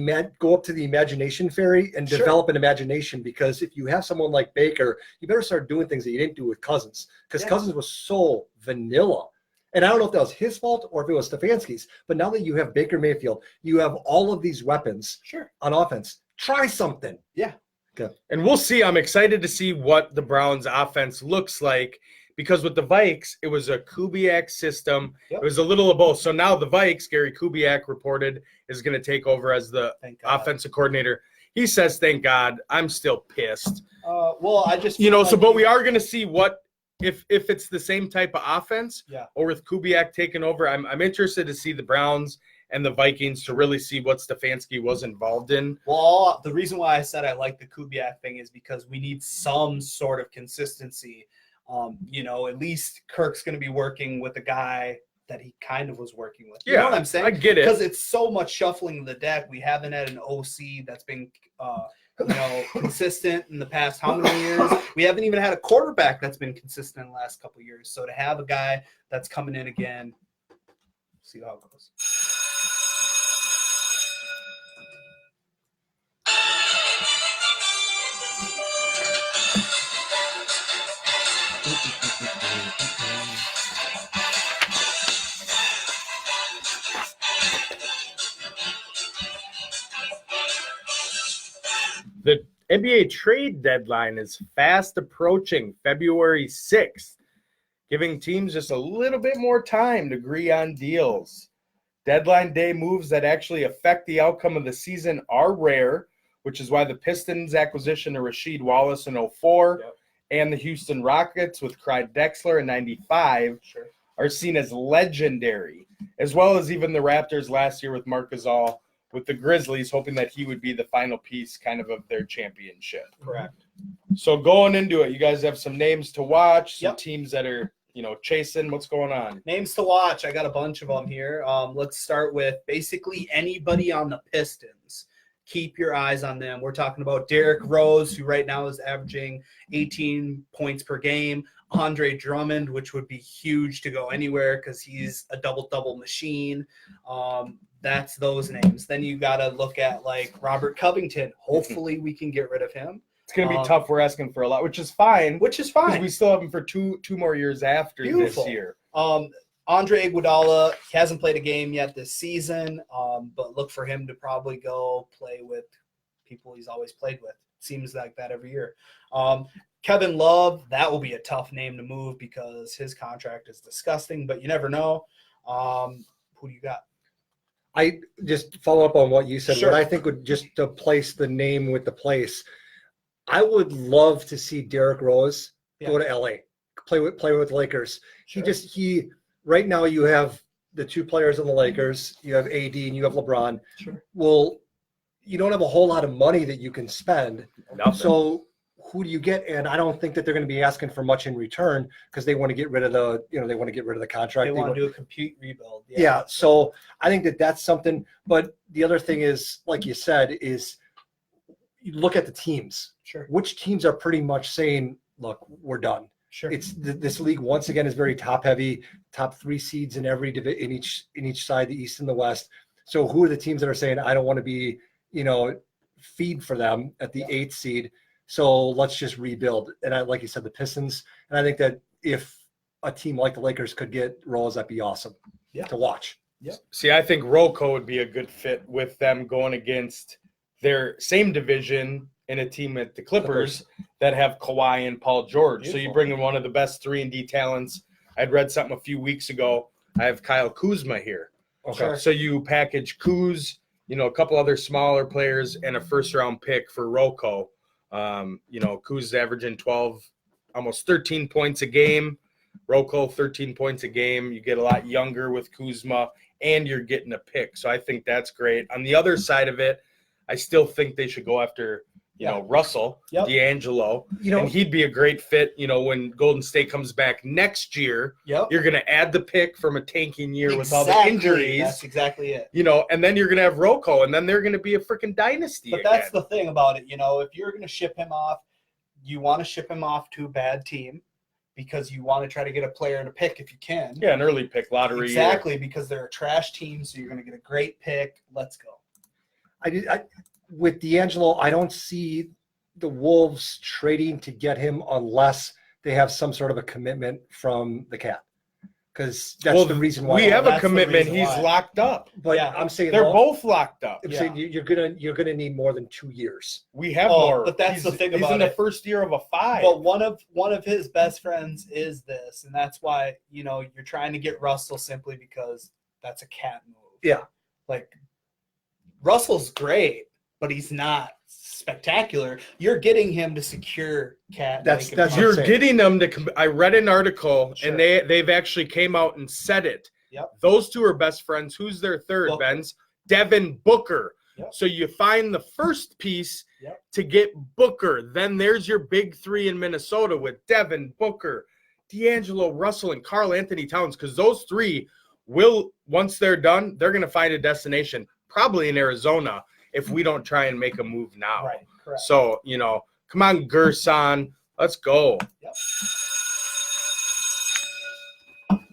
imagination fairy and develop an imagination, because if you have someone like Baker, you better start doing things that you didn't do with Cousins, because Cousins was so vanilla. And I don't know if that was his fault or if it was Stefanski's, but now that you have Baker Mayfield, you have all of these weapons on offense. Try something. Yeah. Okay. And we'll see. I'm excited to see what the Browns offense looks like, because with the Vikes, it was a Kubiak system. It was a little of both. So now the Vikes, Gary Kubiak reported, is going to take over as the offensive coordinator. He says, thank God. I'm still pissed. Well, I just but we are going to see what if it's the same type of offense or with Kubiak taking over. I'm interested to see the Browns and the Vikings to really see what Stefanski was involved in. Well, the reason why I said I like the Kubiak thing is because we need some sort of consistency. At least Kirk's going to be working with a guy that he kind of was working with. You know what I'm saying? I get it. Because it's so much shuffling the deck. We haven't had an OC that's been consistent in the past how many years? We haven't even had a quarterback that's been consistent in the last couple of years. So to have a guy that's coming in again, see how it goes. The NBA trade deadline is fast approaching, February 6th, giving teams just a little bit more time to agree on deals. Deadline day moves that actually affect the outcome of the season are rare, which is why the Pistons' acquisition of Rasheed Wallace in 2004 and the Houston Rockets with Clyde Drexler in 95 are seen as legendary, as well as even the Raptors last year with Marc Gasol, with the Grizzlies, hoping that he would be the final piece kind of their championship. Correct. So going into it, you guys have some names to watch, some teams that are, chasing. What's going on? Names to watch. I got a bunch of them here. Let's start with basically anybody on the Pistons keep your eyes on them. We're talking about Derrick Rose, who right now is averaging 18 points per game. Andre Drummond, which would be huge to go anywhere because he's a double-double machine. That's those names. Then you got to look at like Robert Covington. Hopefully we can get rid of him. It's going to be tough. We're asking for a lot, which is fine. Because we still have him for two more years after this year. Andre Iguodala hasn't played a game yet this season, but look for him to probably go play with people he's always played with. Seems like that every year. Kevin Love, that will be a tough name to move because his contract is disgusting, but you never know. Who do you got? I just follow up on what you said. Sure. What I think would just to place the name with the place. I would love to see Derrick Rose go to LA, play with the Lakers. Sure. He right now you have the two players on the Lakers. You have AD and you have LeBron. Sure. Well, you don't have a whole lot of money that you can spend. Nothing. So who do you get? And I don't think that they're going to be asking for much in return because they want to get rid of the contract. They want to do a complete rebuild. Yeah. So I think that that's something. But the other thing is, like you said, is you look at the teams. Sure. Which teams are pretty much saying, look, we're done. Sure. It's this league once again is very top heavy, top 3 seeds in every in each side, the East and the West. So who are the teams that are saying, I don't want to be, feed for them at the 8th seed. So let's just rebuild. And like you said, the Pistons. And I think that if a team like the Lakers could get Rose, that'd be awesome to watch. Yeah. See, I think Rocco would be a good fit with them going against their same division in a team at the Clippers that have Kawhi and Paul George. Beautiful. So you bring in one of the best 3-and-D talents. I'd read something a few weeks ago. I have Kyle Kuzma here. Okay. Sure. So you package Kuz, a couple other smaller players, and a first-round pick for Rocco. Kuz is averaging 12, almost 13 points a game. Rocco, 13 points a game. You get a lot younger with Kuzma, and you're getting a pick. So I think that's great. On the other side of it, I still think they should go after, Russell, D'Angelo. And he'd be a great fit, when Golden State comes back next year. Yep. You're going to add the pick from a tanking year with all the injuries. That's exactly it. And then you're going to have Rocco, and then they're going to be a freaking dynasty But again. that's the thing about it. If you're going to ship him off, you want to ship him off to a bad team because you want to try to get a player and a pick if you can. Yeah, an early pick, lottery. Exactly, because they're a trash team, so you're going to get a great pick. Let's go. With D'Angelo, I don't see the Wolves trading to get him unless they have some sort of a commitment from the Cat. Because that's the reason why. We have a that's the commitment. reason He's why. locked up. But I'm saying They're both locked up. I'm saying you're gonna need more than 2 years. We have more. But that's the thing he's about in the it. first year of a 5. But one of his best friends is this, and that's why you're trying to get Russell simply because that's a Cat move. Yeah. Like Russell's great, but he's not spectacular. You're getting him to secure Cat. That's You're saying. getting them to. I read an article, Sure. and they've actually came out and said it. Yep. Those two are best friends. Who's their third, Booker. Benz? Devin Booker. Yep. So you find the first piece Yep. to get Booker. Then there's your big 3 in Minnesota with Devin Booker, D'Angelo Russell, and Karl Anthony Towns. Because those 3 will, once they're done, they're going to find a destination, probably in Arizona, if we don't try and make a move now. Right. Correct. So, come on, Gerson. Let's go. Yep.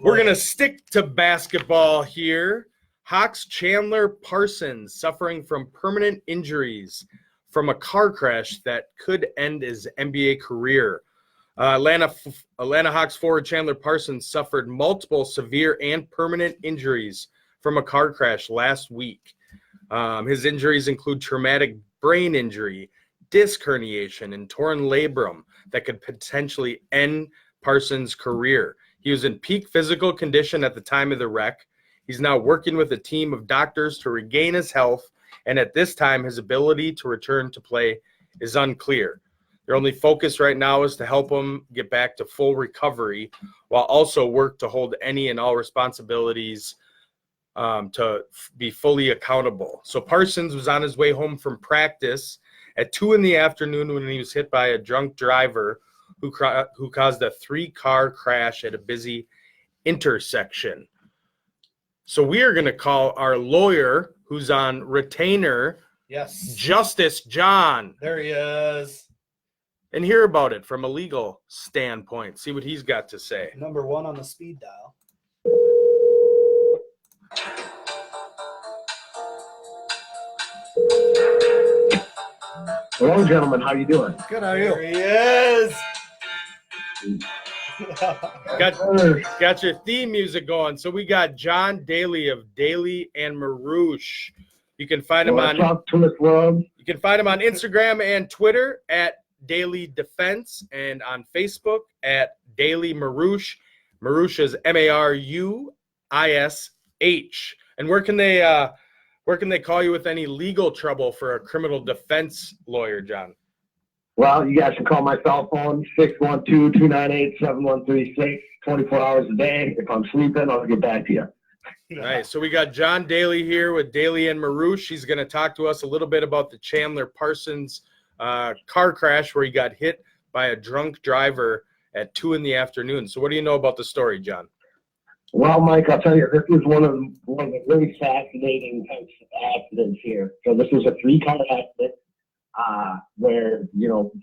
We're going to stick to basketball here. Hawks Chandler Parsons suffering from permanent injuries from a car crash that could end his NBA career. Atlanta Hawks forward Chandler Parsons suffered multiple severe and permanent injuries from a car crash last week. His injuries include traumatic brain injury, disc herniation, and torn labrum that could potentially end Parsons' career. He was in peak physical condition at the time of the wreck. He's now working with a team of doctors to regain his health, and at this time, his ability to return to play is unclear. Their only focus right now is to help him get back to full recovery while also work to hold any and all responsibilities to be fully accountable. So Parsons was on his way home from practice at 2 p.m. when he was hit by a drunk driver who caused a 3-car crash at a busy intersection. So we are going to call our lawyer who's on retainer Yes. Justice John, There he is. and hear about it from a legal standpoint. See what he's got to say. Number 1 on the speed dial. Hello, gentlemen. How you doing? Good, how are There you? he is. Got your theme music going. So we got John Daly of Daly and Marouche. You can find him What's on up, Twist World? You can find him on Instagram and Twitter at Daily Defense, and on Facebook at Daily Marouche. Marouche is Maruish. And where can they call you with any legal trouble for a criminal defense lawyer, John? Well, you guys can call my cell phone, 612-298-7136, 24 hours a day. If I'm sleeping, I'll get back to you. Nice. So we got John Daly here with Daly and Marouche. He's going to talk to us a little bit about the Chandler Parsons car crash where he got hit by a drunk driver at 2 p.m. So what do you know about the story, John? Well, Mike, I'll tell you, this is one of the really fascinating types of accidents here. So this was a 3-car accident where,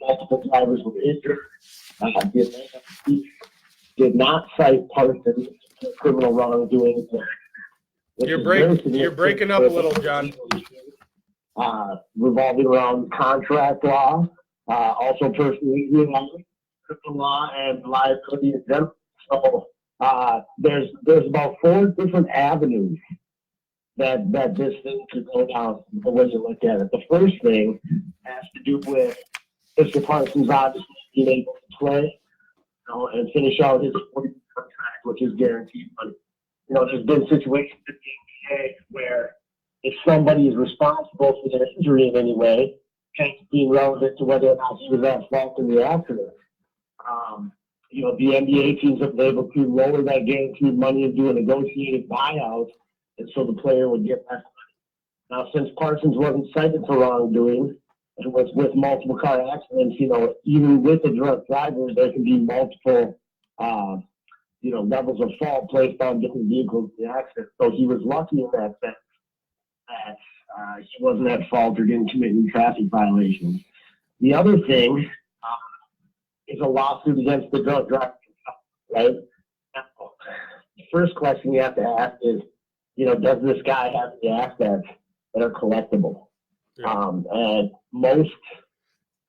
multiple drivers were injured. He did not cite Parsons for criminal wrongdoing. You're breaking up a little, John. Revolving around contract law, also personal injury law, criminal law, and liability in general. So there's about 4 different avenues that this thing could go down the way you look at it. The first thing has to do with Mr. Parsons obviously being able to play, and finish out his 40 contract, which is guaranteed money. There's been situations in the NBA where if somebody is responsible for their injury in any way, it's being relevant to whether or not he was at fault in the accident. The NBA teams have been able to lower that guaranteed money and do a negotiated buyout, and so the player would get less money. Now, since Parsons wasn't cited for wrongdoing and was with multiple car accidents, even with a drunk driver, there can be multiple levels of fault placed on different vehicles in the accident. So he was lucky in that sense that he wasn't at fault or didn't commit any traffic violations. The other thing is a lawsuit against the drunk driver, right? Now, the first question you have to ask is, does this guy have the assets that are collectible? Yeah. And most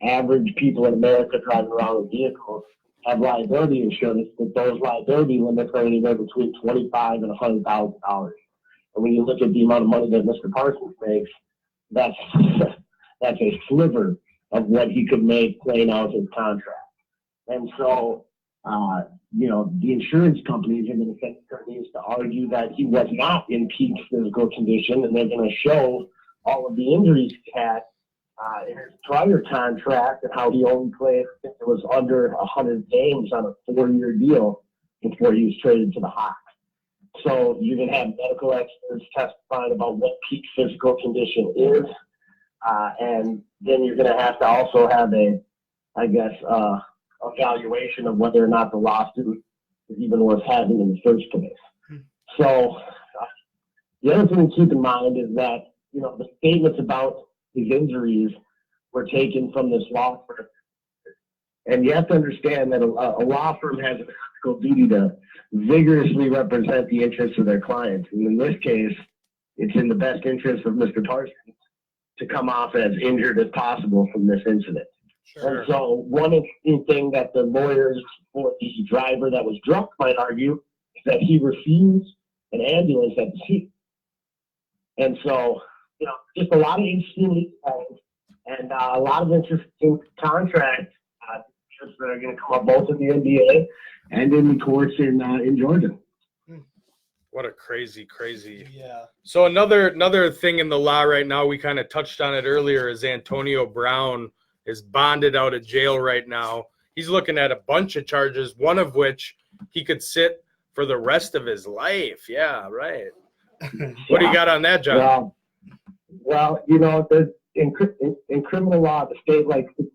average people in America driving around with vehicles have liability insurance, but those liability limits are anywhere between $25,000 and $100,000. And when you look at the amount of money that Mr. Parsons makes, that's a sliver of what he could make playing out his contract. And so, the insurance companies are going to send attorneys to argue that he was not in peak physical condition, and they're going to show all of the injuries he had in his prior contract and how he only played, I think it was under 100 games on a 4-year deal before he was traded to the Hawks. So you're going to have medical experts testifying about what peak physical condition is, and then you're going to have to also have a evaluation of whether or not the lawsuit is even worth having in the first place. So the other thing to keep in mind is that, the statements about his injuries were taken from this law firm. And you have to understand that a law firm has an ethical duty to vigorously represent the interests of their clients. And in this case, it's in the best interest of Mr. Parsons to come off as injured as possible from this incident. Sure. And so one interesting thing that the lawyers for the driver that was drunk might argue is that he refused an ambulance at the scene. And so, just a lot of interesting details and a lot of interesting contracts that are going to come up both in the NBA and in the courts in Georgia. What a crazy. Yeah. So another thing in the law right now, we kind of touched on it earlier, is Antonio Brown is bonded out of jail right now. He's looking at a bunch of charges, one of which he could sit for the rest of his life. Yeah, right. What do you got on that, John? Well, in criminal law, the state likes to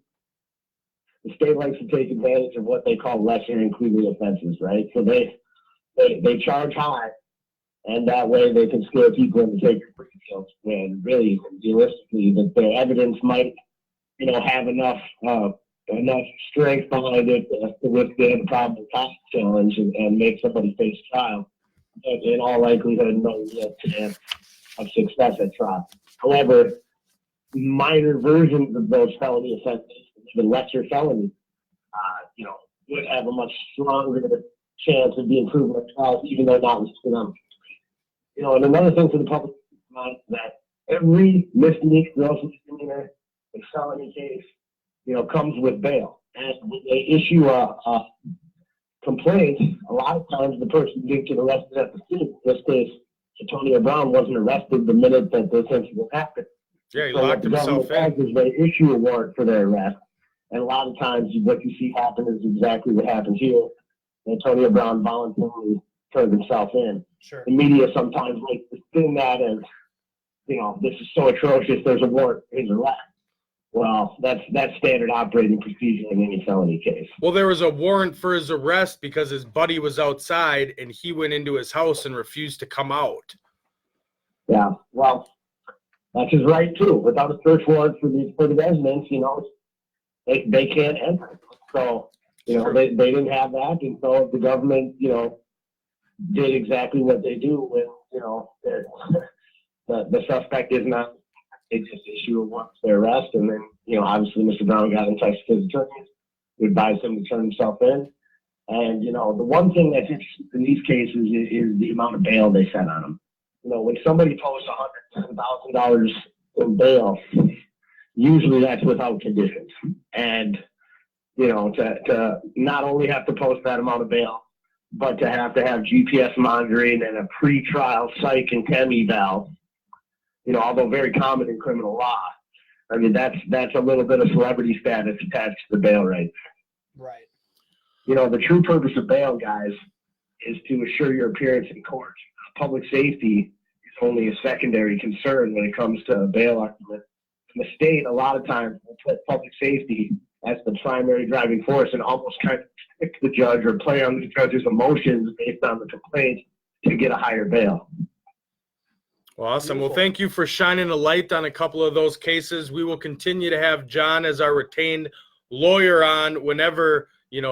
take advantage of what they call lesser included offenses, right? So they charge high, and that way they can scare people into taking free throws. When really, realistically, that the evidence might, have enough strength behind it to withstand a probable cause challenge and make somebody face trial. But in all likelihood, no real chance of success at trial. However, minor versions of those felony offenses, even lesser felonies, would have a much stronger chance of being proven at trial, even though not listed on. And another thing for the public to keep in mind is that every misdemeanor, gross misdemeanor, and felony case, comes with bail. And when they issue a complaint, a lot of times the person didn't get arrested at the scene. In this case, Antonio Brown wasn't arrested the minute that this incident happened. Yeah, he So locked what the himself government in. does is they issue a warrant for their arrest. And a lot of times what you see happen is exactly what happens here. Antonio Brown voluntarily turned himself in. Sure. The media sometimes likes to spin that as, this is so atrocious, there's a warrant for his arrest. Well, that's standard operating procedure in any felony case. Well, there was a warrant for his arrest because his buddy was outside and he went into his house and refused to come out. Yeah, well, that's his right too. Without a search warrant for the residents, they can't enter. So, they didn't have that, and so the government, did exactly what they do when, the suspect is not. They just issue a warrant for their arrest, and then, obviously Mr. Brown got in touch with his attorneys, who advised him to turn himself in. And, the one thing that's interesting in these cases is the amount of bail they set on them. When somebody posts $110,000 in bail, usually that's without conditions. And, to not only have to post that amount of bail, but to have GPS monitoring and a pre-trial psych and chem eval, although very common in criminal law. I mean, that's a little bit of celebrity status attached to the bail rates. Right. The true purpose of bail, guys, is to assure your appearance in court. Public safety is only a secondary concern when it comes to a bail argument. In the state, a lot of times, will put public safety as the primary driving force and almost kind of stick the judge or play on the judge's emotions based on the complaint to get a higher bail. Well, awesome. Well, thank you for shining a light on a couple of those cases. We will continue to have John as our retained lawyer on whenever,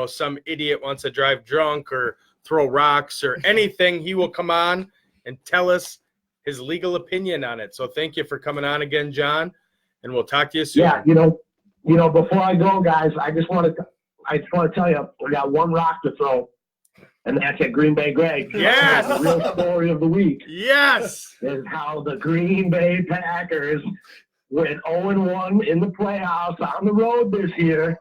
some idiot wants to drive drunk or throw rocks or anything. He will come on and tell us his legal opinion on it. So thank you for coming on again, John, and we'll talk to you soon. Yeah, before I go, guys, I just want to tell you, we got one rock to throw. And that's at Green Bay Greg. Yes! The real story of the week. Yes! Is how the Green Bay Packers went 0-1 in the playoffs on the road this year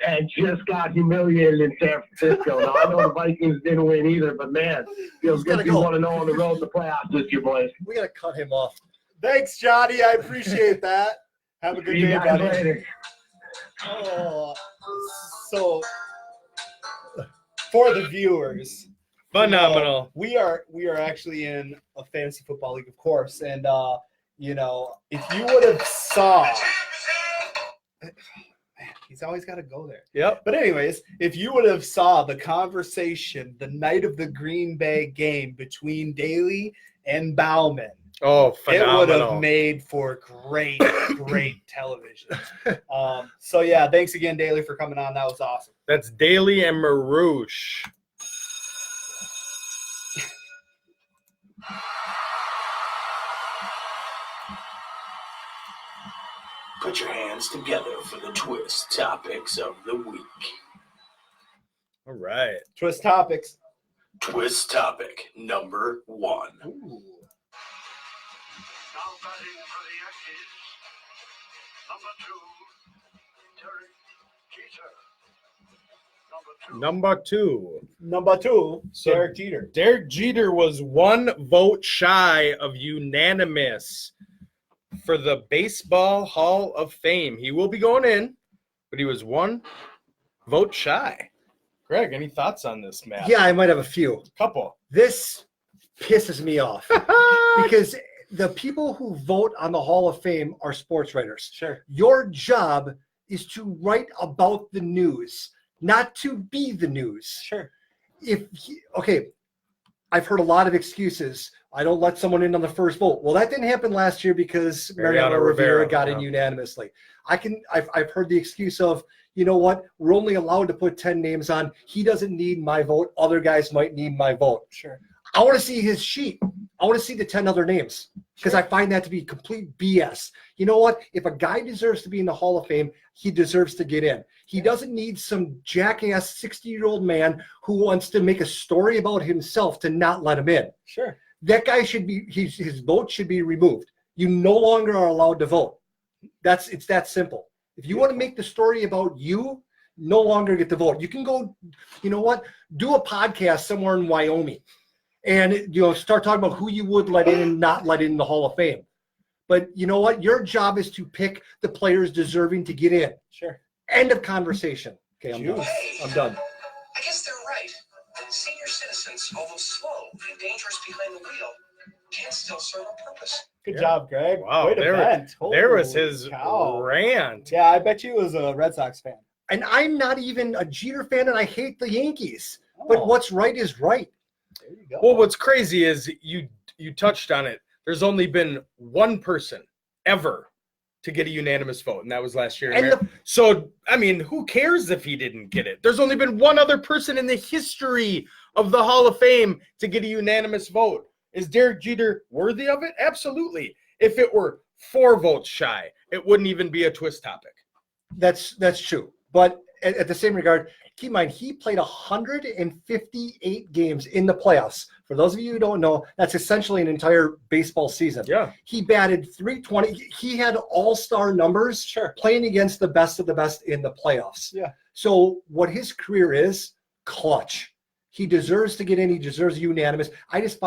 and just got humiliated in San Francisco. Now, I know the Vikings didn't win either, but, man, feels good to be 1-0 on the road in the playoffs this year, boys. We got to cut him off. Thanks, Johnny. I appreciate that. Have a good See you day, guys buddy. later. Oh, so for the viewers, Phenomenal. we are actually in a fantasy football league, of course, and if you would have saw, man, he's always got to go there. Yep. But anyways, if you would have saw the conversation the night of the Green Bay game between Daly and Bauman, Oh, phenomenal. it would have made for great television. So, yeah, thanks again, Daly, for coming on. That was awesome. That's Daly and Marouche. Put your hands together for the twist topics of the week. All right. Twist topics. Twist topic number 1. Ooh. Now batting for the Yankees, number 2, Derek Jeter. Number 2. So Derek Jeter. Derek Jeter was 1 vote shy of unanimous for the Baseball Hall of Fame. He will be going in, but he was 1 vote shy. Greg, any thoughts on this, Matt? Yeah, I might have a few. Couple. This pisses me off because the people who vote on the Hall of Fame are sports writers. Sure. Your job is to write about the news, not to be the news. Sure. I've heard a lot of excuses. I don't let someone in on the first vote. Well, that didn't happen last year because Mariano Rivera got in unanimously. I've heard the excuse of, you know what, we're only allowed to put 10 names on. He doesn't need my vote. Other guys might need my vote. Sure. I want to see his sheet. I want to see the 10 other names because I find that to be complete BS. You know what? If a guy deserves to be in the Hall of Fame, he deserves to get in. He doesn't need some jackass 60-year-old man who wants to make a story about himself to not let him in. Sure. That guy should be, his vote should be removed. You no longer are allowed to vote. It's that simple. If you want to make the story about you, no longer get to vote. You can go, you know what, do a podcast somewhere in Wyoming and, you know, start talking about who you would let in and not let in the Hall of Fame. But you know what? Your job is to pick the players deserving to get in. Sure. End of conversation. Okay, I'm done. I'm done. I guess they're right. Senior citizens, although slow and dangerous behind the wheel, can still serve a purpose. Good job, Greg. Wow, Way to vent. there was Holy his cow. rant. Yeah, I bet you was a Red Sox fan. And I'm not even a Jeter fan, and I hate the Yankees. Oh. But what's right is right. There you go. Well, what's crazy is you touched on it. There's only been one person ever to get a unanimous vote, and that was last year. And So, I mean, who cares if he didn't get it? There's only been one other person in the history of the Hall of Fame to get a unanimous vote. Is Derek Jeter worthy of it? Absolutely. If it were 4 votes shy, it wouldn't even be a twist topic. That's true. But at the same regard, keep in mind, he played 158 games in the playoffs. For those of you who don't know, that's essentially an entire baseball season. Yeah. He batted .320. He had all-star numbers playing against the best of the best in the playoffs. Yeah. So what his career is, clutch. He deserves to get in. He deserves unanimous. I just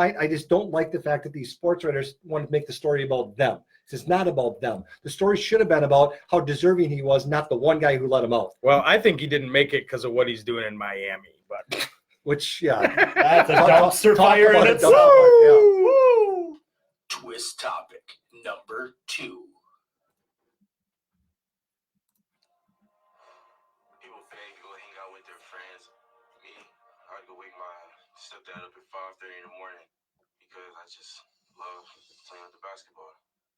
don't like the fact that these sports writers want to make the story about them. It's not about them. The story should have been about how deserving he was, not the one guy who let him out. Well, I think he didn't make it because of what he's doing in Miami. But which, yeah, that's a dumpster fire in itself. Yeah. Twist topic number 2. People think go hang out with their friends. Me, I go wake my stepdad up at 5:30 in the morning because I just love playing with the basketball.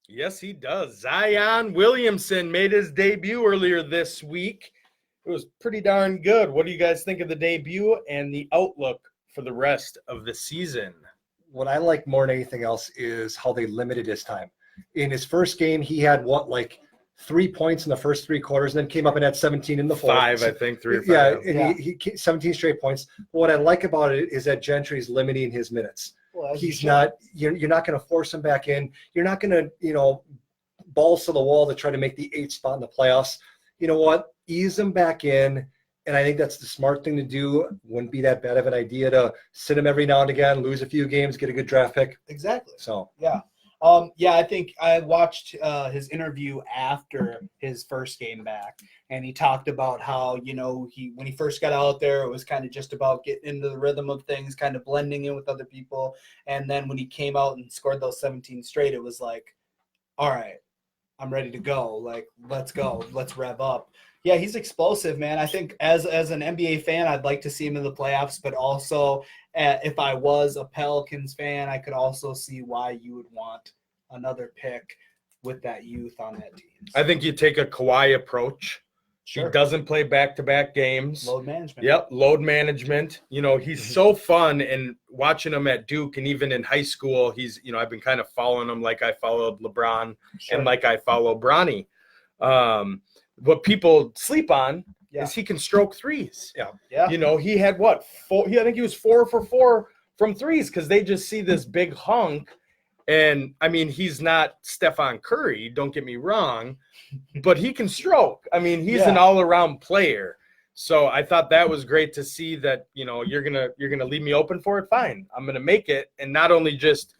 yes, he does. Zion Williamson made his debut earlier this week. It was pretty darn good. What do you guys think of the debut and the outlook for the rest of the season? What I like more than anything else is how they limited his time. In his first game, he had 3 points in the first 3 quarters, and then came up and had 17 in the fourth. 5, I think, 3 or 5. Yeah, and he 17 straight points. What I like about it is that Gentry's limiting his minutes. Well, He's not. You're not going to force him back in. You're not going to, balls to the wall to try to make the 8th spot in the playoffs. You know what? Ease him back in, and I think that's the smart thing to do. Wouldn't be that bad of an idea to sit him every now and again, lose a few games, get a good draft pick. Exactly. So yeah. I think I watched his interview after his first game back, and he talked about how, when he first got out there, it was kind of just about getting into the rhythm of things, kind of blending in with other people. And then when he came out and scored those 17 straight, it was like, all right, I'm ready to go. Like, let's go. Let's rev up. Yeah, he's explosive, man. I think as an NBA fan, I'd like to see him in the playoffs, but also if I was a Pelicans fan, I could also see why you would want another pick with that youth on that team. I think you take a Kawhi approach. Sure. He doesn't play back-to-back games. Load management. Yep, load management. He's so fun, and watching him at Duke and even in high school, he's, I've been kind of following him like I followed LeBron and like I follow Bronny. What people sleep on is he can stroke threes. Yeah. He had 4? I think he was 4 for 4 from threes because they just see this big hunk. And I mean, he's not Stephen Curry, don't get me wrong, but he can stroke. I mean, he's an all-around player. So I thought that was great to see that, you're gonna leave me open for it. Fine. I'm gonna make it, and not only just,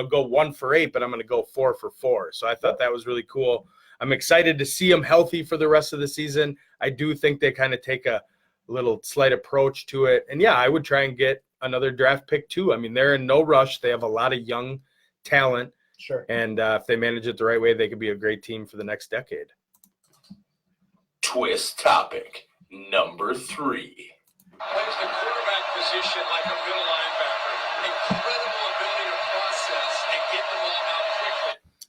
go 1 for 8, but I'm gonna go 4 for 4. So I thought that was really cool. I'm excited to see him healthy for the rest of the season. I do think they kind of take a little slight approach to it. And yeah, I would try and get another draft pick too. I mean, they're in no rush. They have a lot of young talent. Sure. And if they manage it the right way, they could be a great team for the next decade. Twist topic number 3. Plays the quarterback position like a middle linebacker.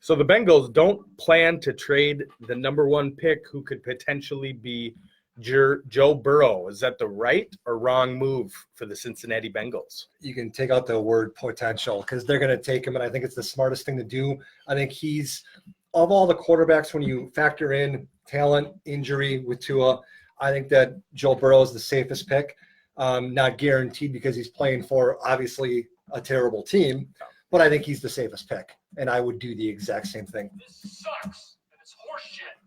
So the Bengals don't plan to trade the number 1 pick who could potentially be Joe Burrow. Is that the right or wrong move for the Cincinnati Bengals? You can take out the word potential because they're going to take him, and I think it's the smartest thing to do. I think he's, of all the quarterbacks, when you factor in talent, injury with Tua, I think that Joe Burrow is the safest pick. Not guaranteed because he's playing for, obviously, a terrible team, but I think he's the safest pick, and I would do the exact same thing. This sucks, and it's horseshit.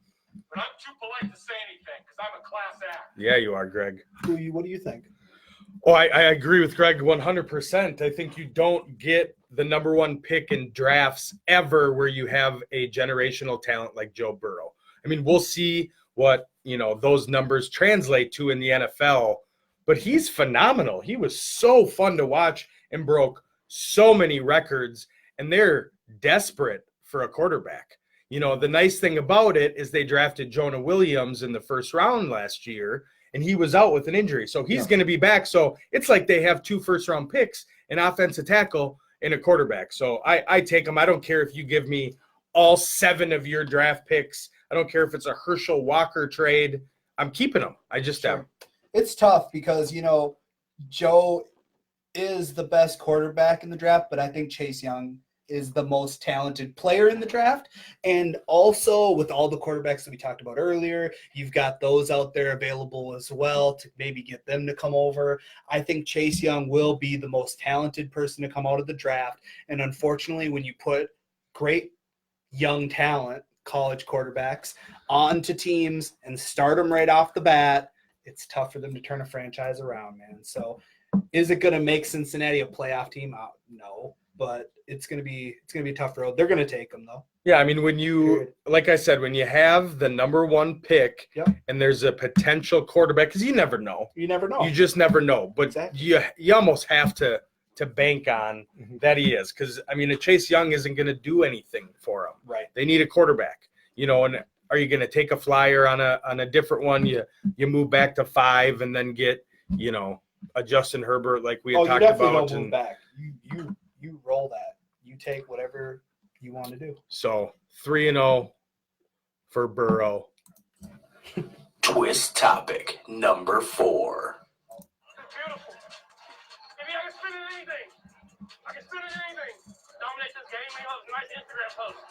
But I'm too polite to say anything because I'm a class act. Yeah, you are, Greg. What do you think? Oh, I agree with Greg 100%. I think you don't get the number 1 pick in drafts ever where you have a generational talent like Joe Burrow. I mean, we'll see what, those numbers translate to in the NFL, but he's phenomenal. He was so fun to watch and broke so many records, and they're desperate for a quarterback. The nice thing about it is they drafted Jonah Williams in the first round last year, and he was out with an injury. So he's going to be back. So it's like they have 2 first-round picks, an offensive tackle, and a quarterback. So I take them. I don't care if you give me all 7 of your draft picks. I don't care if it's a Herschel Walker trade. I'm keeping them. I just am. It's tough because, Joe is the best quarterback in the draft, but I think Chase Young is the most talented player in the draft. And also with all the quarterbacks that we talked about earlier, you've got those out there available as well to maybe get them to come over. I think Chase Young will be the most talented person to come out of the draft. And unfortunately, when you put great young talent, college quarterbacks, onto teams and start them right off the bat, it's tough for them to turn a franchise around, man. So is it going to make Cincinnati a playoff team? No. But it's gonna be a tough road. They're gonna take them though. Yeah, I mean, when you, like I said, when you have the number 1 pick, and there's a potential quarterback, because you never know. You never know. You just never know. But exactly. you almost have to bank on that he is, because I mean, a Chase Young isn't going to do anything for him. Right. They need a quarterback. And are you going to take a flyer on a different one? You move back to 5 and then get a Justin Herbert like we had talked about. You definitely don't move back. You roll that. You take whatever you want to do. So 3-0 for Burrow. Twist topic number 4. Beautiful. Maybe I can spin it in anything. I can spin it in anything. Dominate this game. Make a nice Instagram post.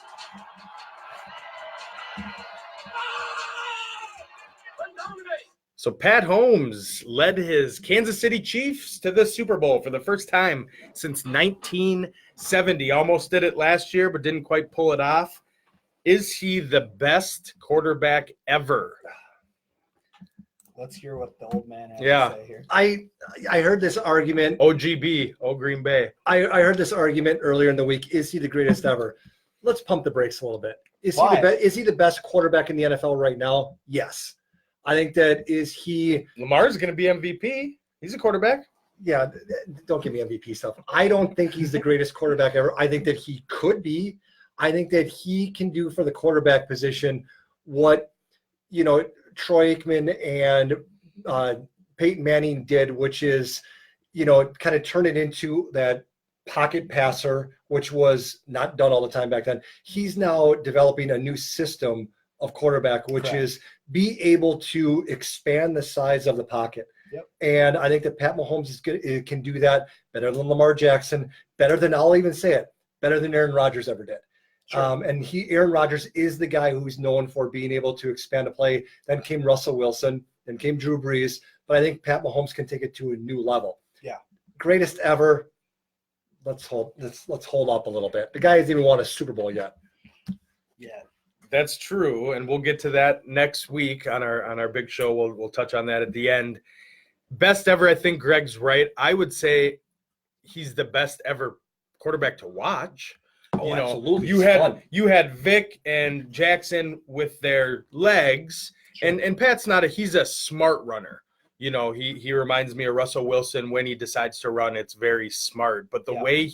Dominate. So Pat Holmes led his Kansas City Chiefs to the Super Bowl for the first time since 1970. Almost did it last year, but didn't quite pull it off. Is he the best quarterback ever? Let's hear what the old man has to say here. I heard this argument. OGB, Green Bay. I heard this argument earlier in the week. Is he the greatest ever? Let's pump the brakes a little bit. Is he the best quarterback in the NFL right now? Yes. I think that Lamar's going to be MVP. He's a quarterback. Yeah, don't give me MVP stuff. I don't think he's the greatest quarterback ever. I think that he could be. I think that he can do for the quarterback position what, Troy Aikman and Peyton Manning did, which is, kind of turn it into that pocket passer, which was not done all the time back then. He's now developing a new system of quarterback, which is be able to expand the size of the pocket. Yep. And I think that Pat Mahomes can do that better than Lamar Jackson, better than better than Aaron Rodgers ever did. Sure. And Aaron Rodgers is the guy who's known for being able to expand a play. Then came Russell Wilson, then came Drew Brees. But I think Pat Mahomes can take it to a new level. Yeah. Greatest ever. Let's hold up a little bit. The guy hasn't even won a Super Bowl yet. Yeah. That's true, and we'll get to that next week on our big show. We'll touch on that at the end. Best ever, I think Greg's right. I would say he's the best ever quarterback to watch. Oh, absolutely. You had Vic and Jackson with their legs, and Pat's he's a smart runner. He reminds me of Russell Wilson when he decides to run. It's very smart, but the way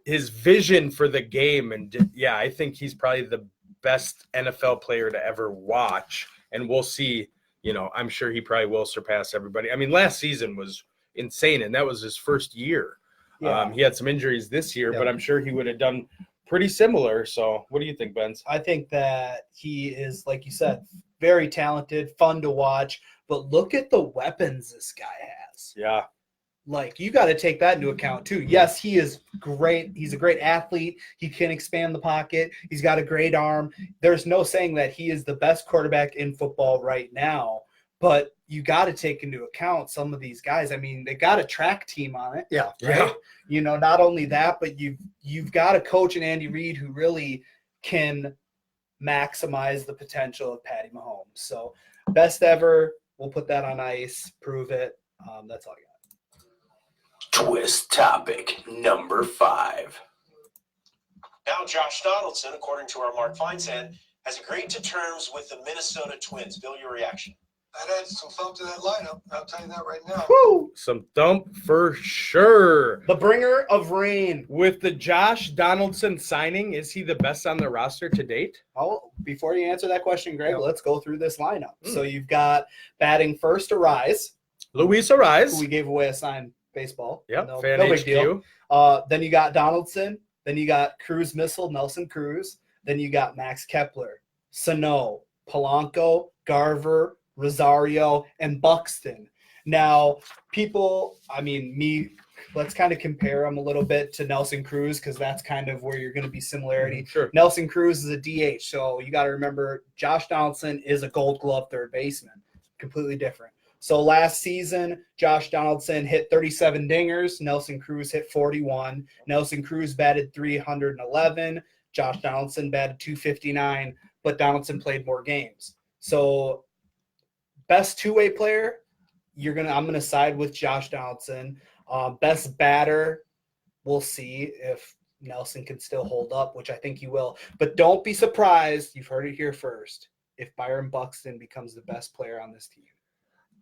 his vision for the game, and I think he's probably the best NFL player to ever watch, and we'll see. I'm sure he probably will surpass everybody. I mean, last season was insane, and that was his first year. He had some injuries this year, but I'm sure he would have done pretty similar. So what do you think, Benz? I think that he is, like you said, very talented, fun to watch. But look at the weapons this guy has. Yeah. Like, you got to take that into account, too. Yes, he is great. He's a great athlete. He can expand the pocket. He's got a great arm. There's no saying that he is the best quarterback in football right now. But you got to take into account some of these guys. I mean, they got a track team on it. Yeah. Right? Yeah. You know, not only that, but you've got a coach in Andy Reid who really can maximize the potential of Patty Mahomes. So, best ever. We'll put that on ice. Prove it. That's all I got. Twist topic number 5. Now, Josh Donaldson, according to our Mark Feinsand, has agreed to terms with the Minnesota Twins. Bill, your reaction? That adds some thump to that lineup. I'll tell you that right now. Woo! Some thump for sure. The bringer of rain. With the Josh Donaldson signing, is he the best on the roster to date? Oh, before you answer that question, Greg, let's go through this lineup. So you've got batting first, Arise, Luis who Arise. we gave away a signed baseball. Yep, no fan big HQ. deal. Then you got Donaldson. Then you got Cruz Missile, Nelson Cruz. Then you got Max Kepler, Sano, Polanco, Garver, Rosario, and Buxton. Now, let's kind of compare them a little bit to Nelson Cruz because that's kind of where you're going to be similarity. Sure. Nelson Cruz is a DH, so you got to remember Josh Donaldson is a Gold Glove third baseman. Completely different. So last season, Josh Donaldson hit 37 dingers. Nelson Cruz hit 41. Nelson Cruz batted 311. Josh Donaldson batted 259, but Donaldson played more games. So best two-way player, I'm gonna side with Josh Donaldson. Best batter, we'll see if Nelson can still hold up, which I think he will. But don't be surprised, you've heard it here first, if Byron Buxton becomes the best player on this team.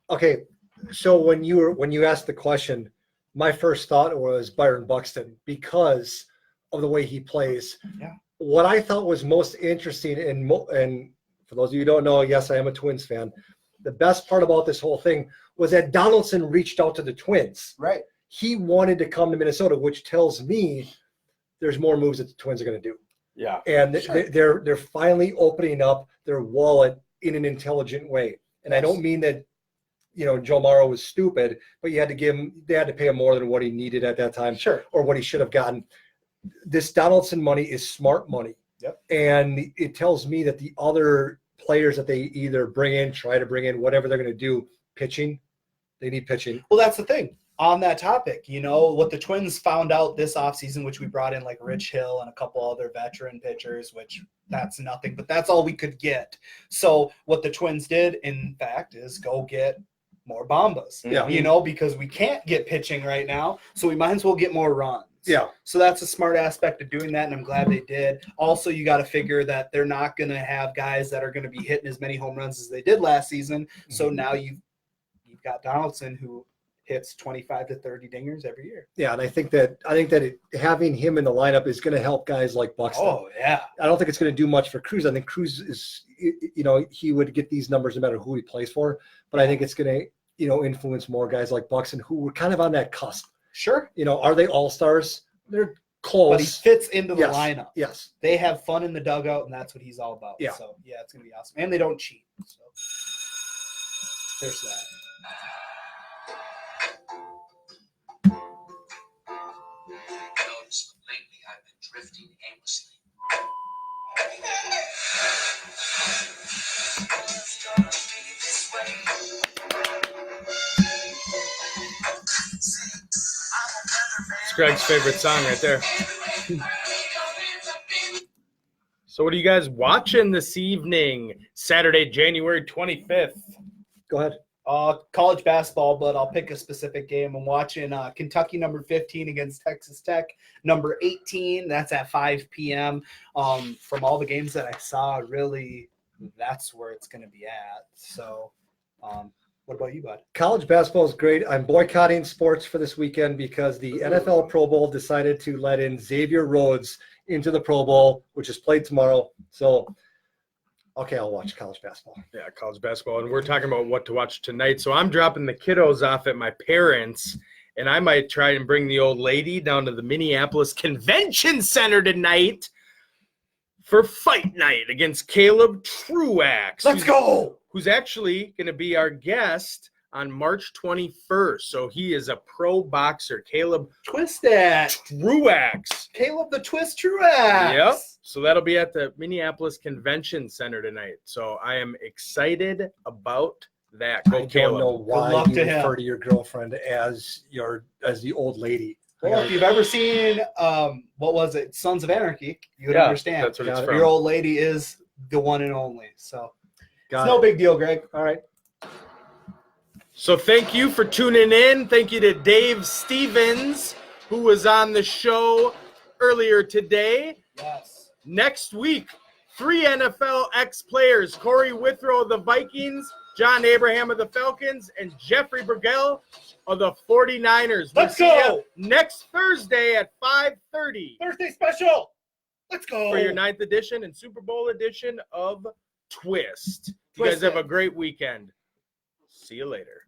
Okay, so when you asked the question, my first thought was Byron Buxton because of the way he plays. Yeah. What I thought was most interesting, and for those of you who don't know, yes, I am a Twins fan. The best part about this whole thing was that Donaldson reached out to the Twins. Right. He wanted to come to Minnesota, which tells me there's more moves that the Twins are going to do. Yeah. And Sure. they're finally opening up their wallet in an intelligent way. And I don't mean that, Joe Morrow was stupid, but they had to pay him more than what he needed at that time. Sure. Or what he should have gotten. This Donaldson money is smart money. Yep. And it tells me that the other players that they either try to bring in, whatever they're going to do, pitching, they need pitching. Well, that's the thing. On that topic, what the Twins found out this offseason, which we brought in like Rich Hill and a couple other veteran pitchers, which that's nothing, but that's all we could get. So what the Twins did, in fact, is go get more Bombas. Yeah. Because we can't get pitching right now, so we might as well get more runs. Yeah. So that's a smart aspect of doing that, and I'm glad they did. Also, you got to figure that they're not going to have guys that are going to be hitting as many home runs as they did last season. So now you've got Donaldson who hits 25 to 30 dingers every year. Yeah, and I think that having him in the lineup is going to help guys like Buxton. Oh, yeah. I don't think it's going to do much for Cruz. I think Cruz is, he would get these numbers no matter who he plays for. But I think it's going to, influence more guys like Buxton who were kind of on that cusp. Sure. Are they all-stars? They're close. But he fits into the Yes. lineup. Yes. They have fun in the dugout, and that's what he's all about. Yeah. So, yeah, it's going to be awesome. And they don't cheat. So, there's that. Notice lately I've been drifting aimlessly. It's Greg's favorite song right there. So what are you guys watching this evening? Saturday, January 25th. Go ahead. College basketball, but I'll pick a specific game. I'm watching Kentucky number 15 against Texas Tech number 18. That's at 5 p.m. From all the games that I saw, really, that's where it's going to be at. So what about you, bud? College basketball is great. I'm boycotting sports for this weekend because the NFL Pro Bowl decided to let in Xavier Rhodes into the Pro Bowl, which is played tomorrow. So, okay, I'll watch college basketball. Yeah, college basketball. And we're talking about what to watch tonight. So I'm dropping the kiddos off at my parents', and I might try and bring the old lady down to the Minneapolis Convention Center tonight for fight night against Caleb Truax. Let's go. Who's actually going to be our guest on March 21st. So he is a pro boxer, Caleb Twist that. Truax. Caleb the Twist Truax. Yep. So that'll be at the Minneapolis Convention Center tonight. So I am excited about that. Go I don't Caleb. know why luck you to him. refer to your girlfriend as the old lady. Well, if you've ever seen what was it, Sons of Anarchy, you would Yeah, understand. that's what it's Your from. old lady is the one and only. So Got it's no it. big deal, Greg. All right. So thank you for tuning in. Thank you to Dave Stevens, who was on the show earlier today. Yes. Next week, 3 NFL ex-players, Corey Withrow of the Vikings, John Abraham of the Falcons, and Jeffrey Burgell of the 49ers. Let's see ya go. next Thursday at 5:30 Thursday special. Let's go. for your 9th edition and Super Bowl edition of Twist. You Twist guys have it. a great weekend. See you later.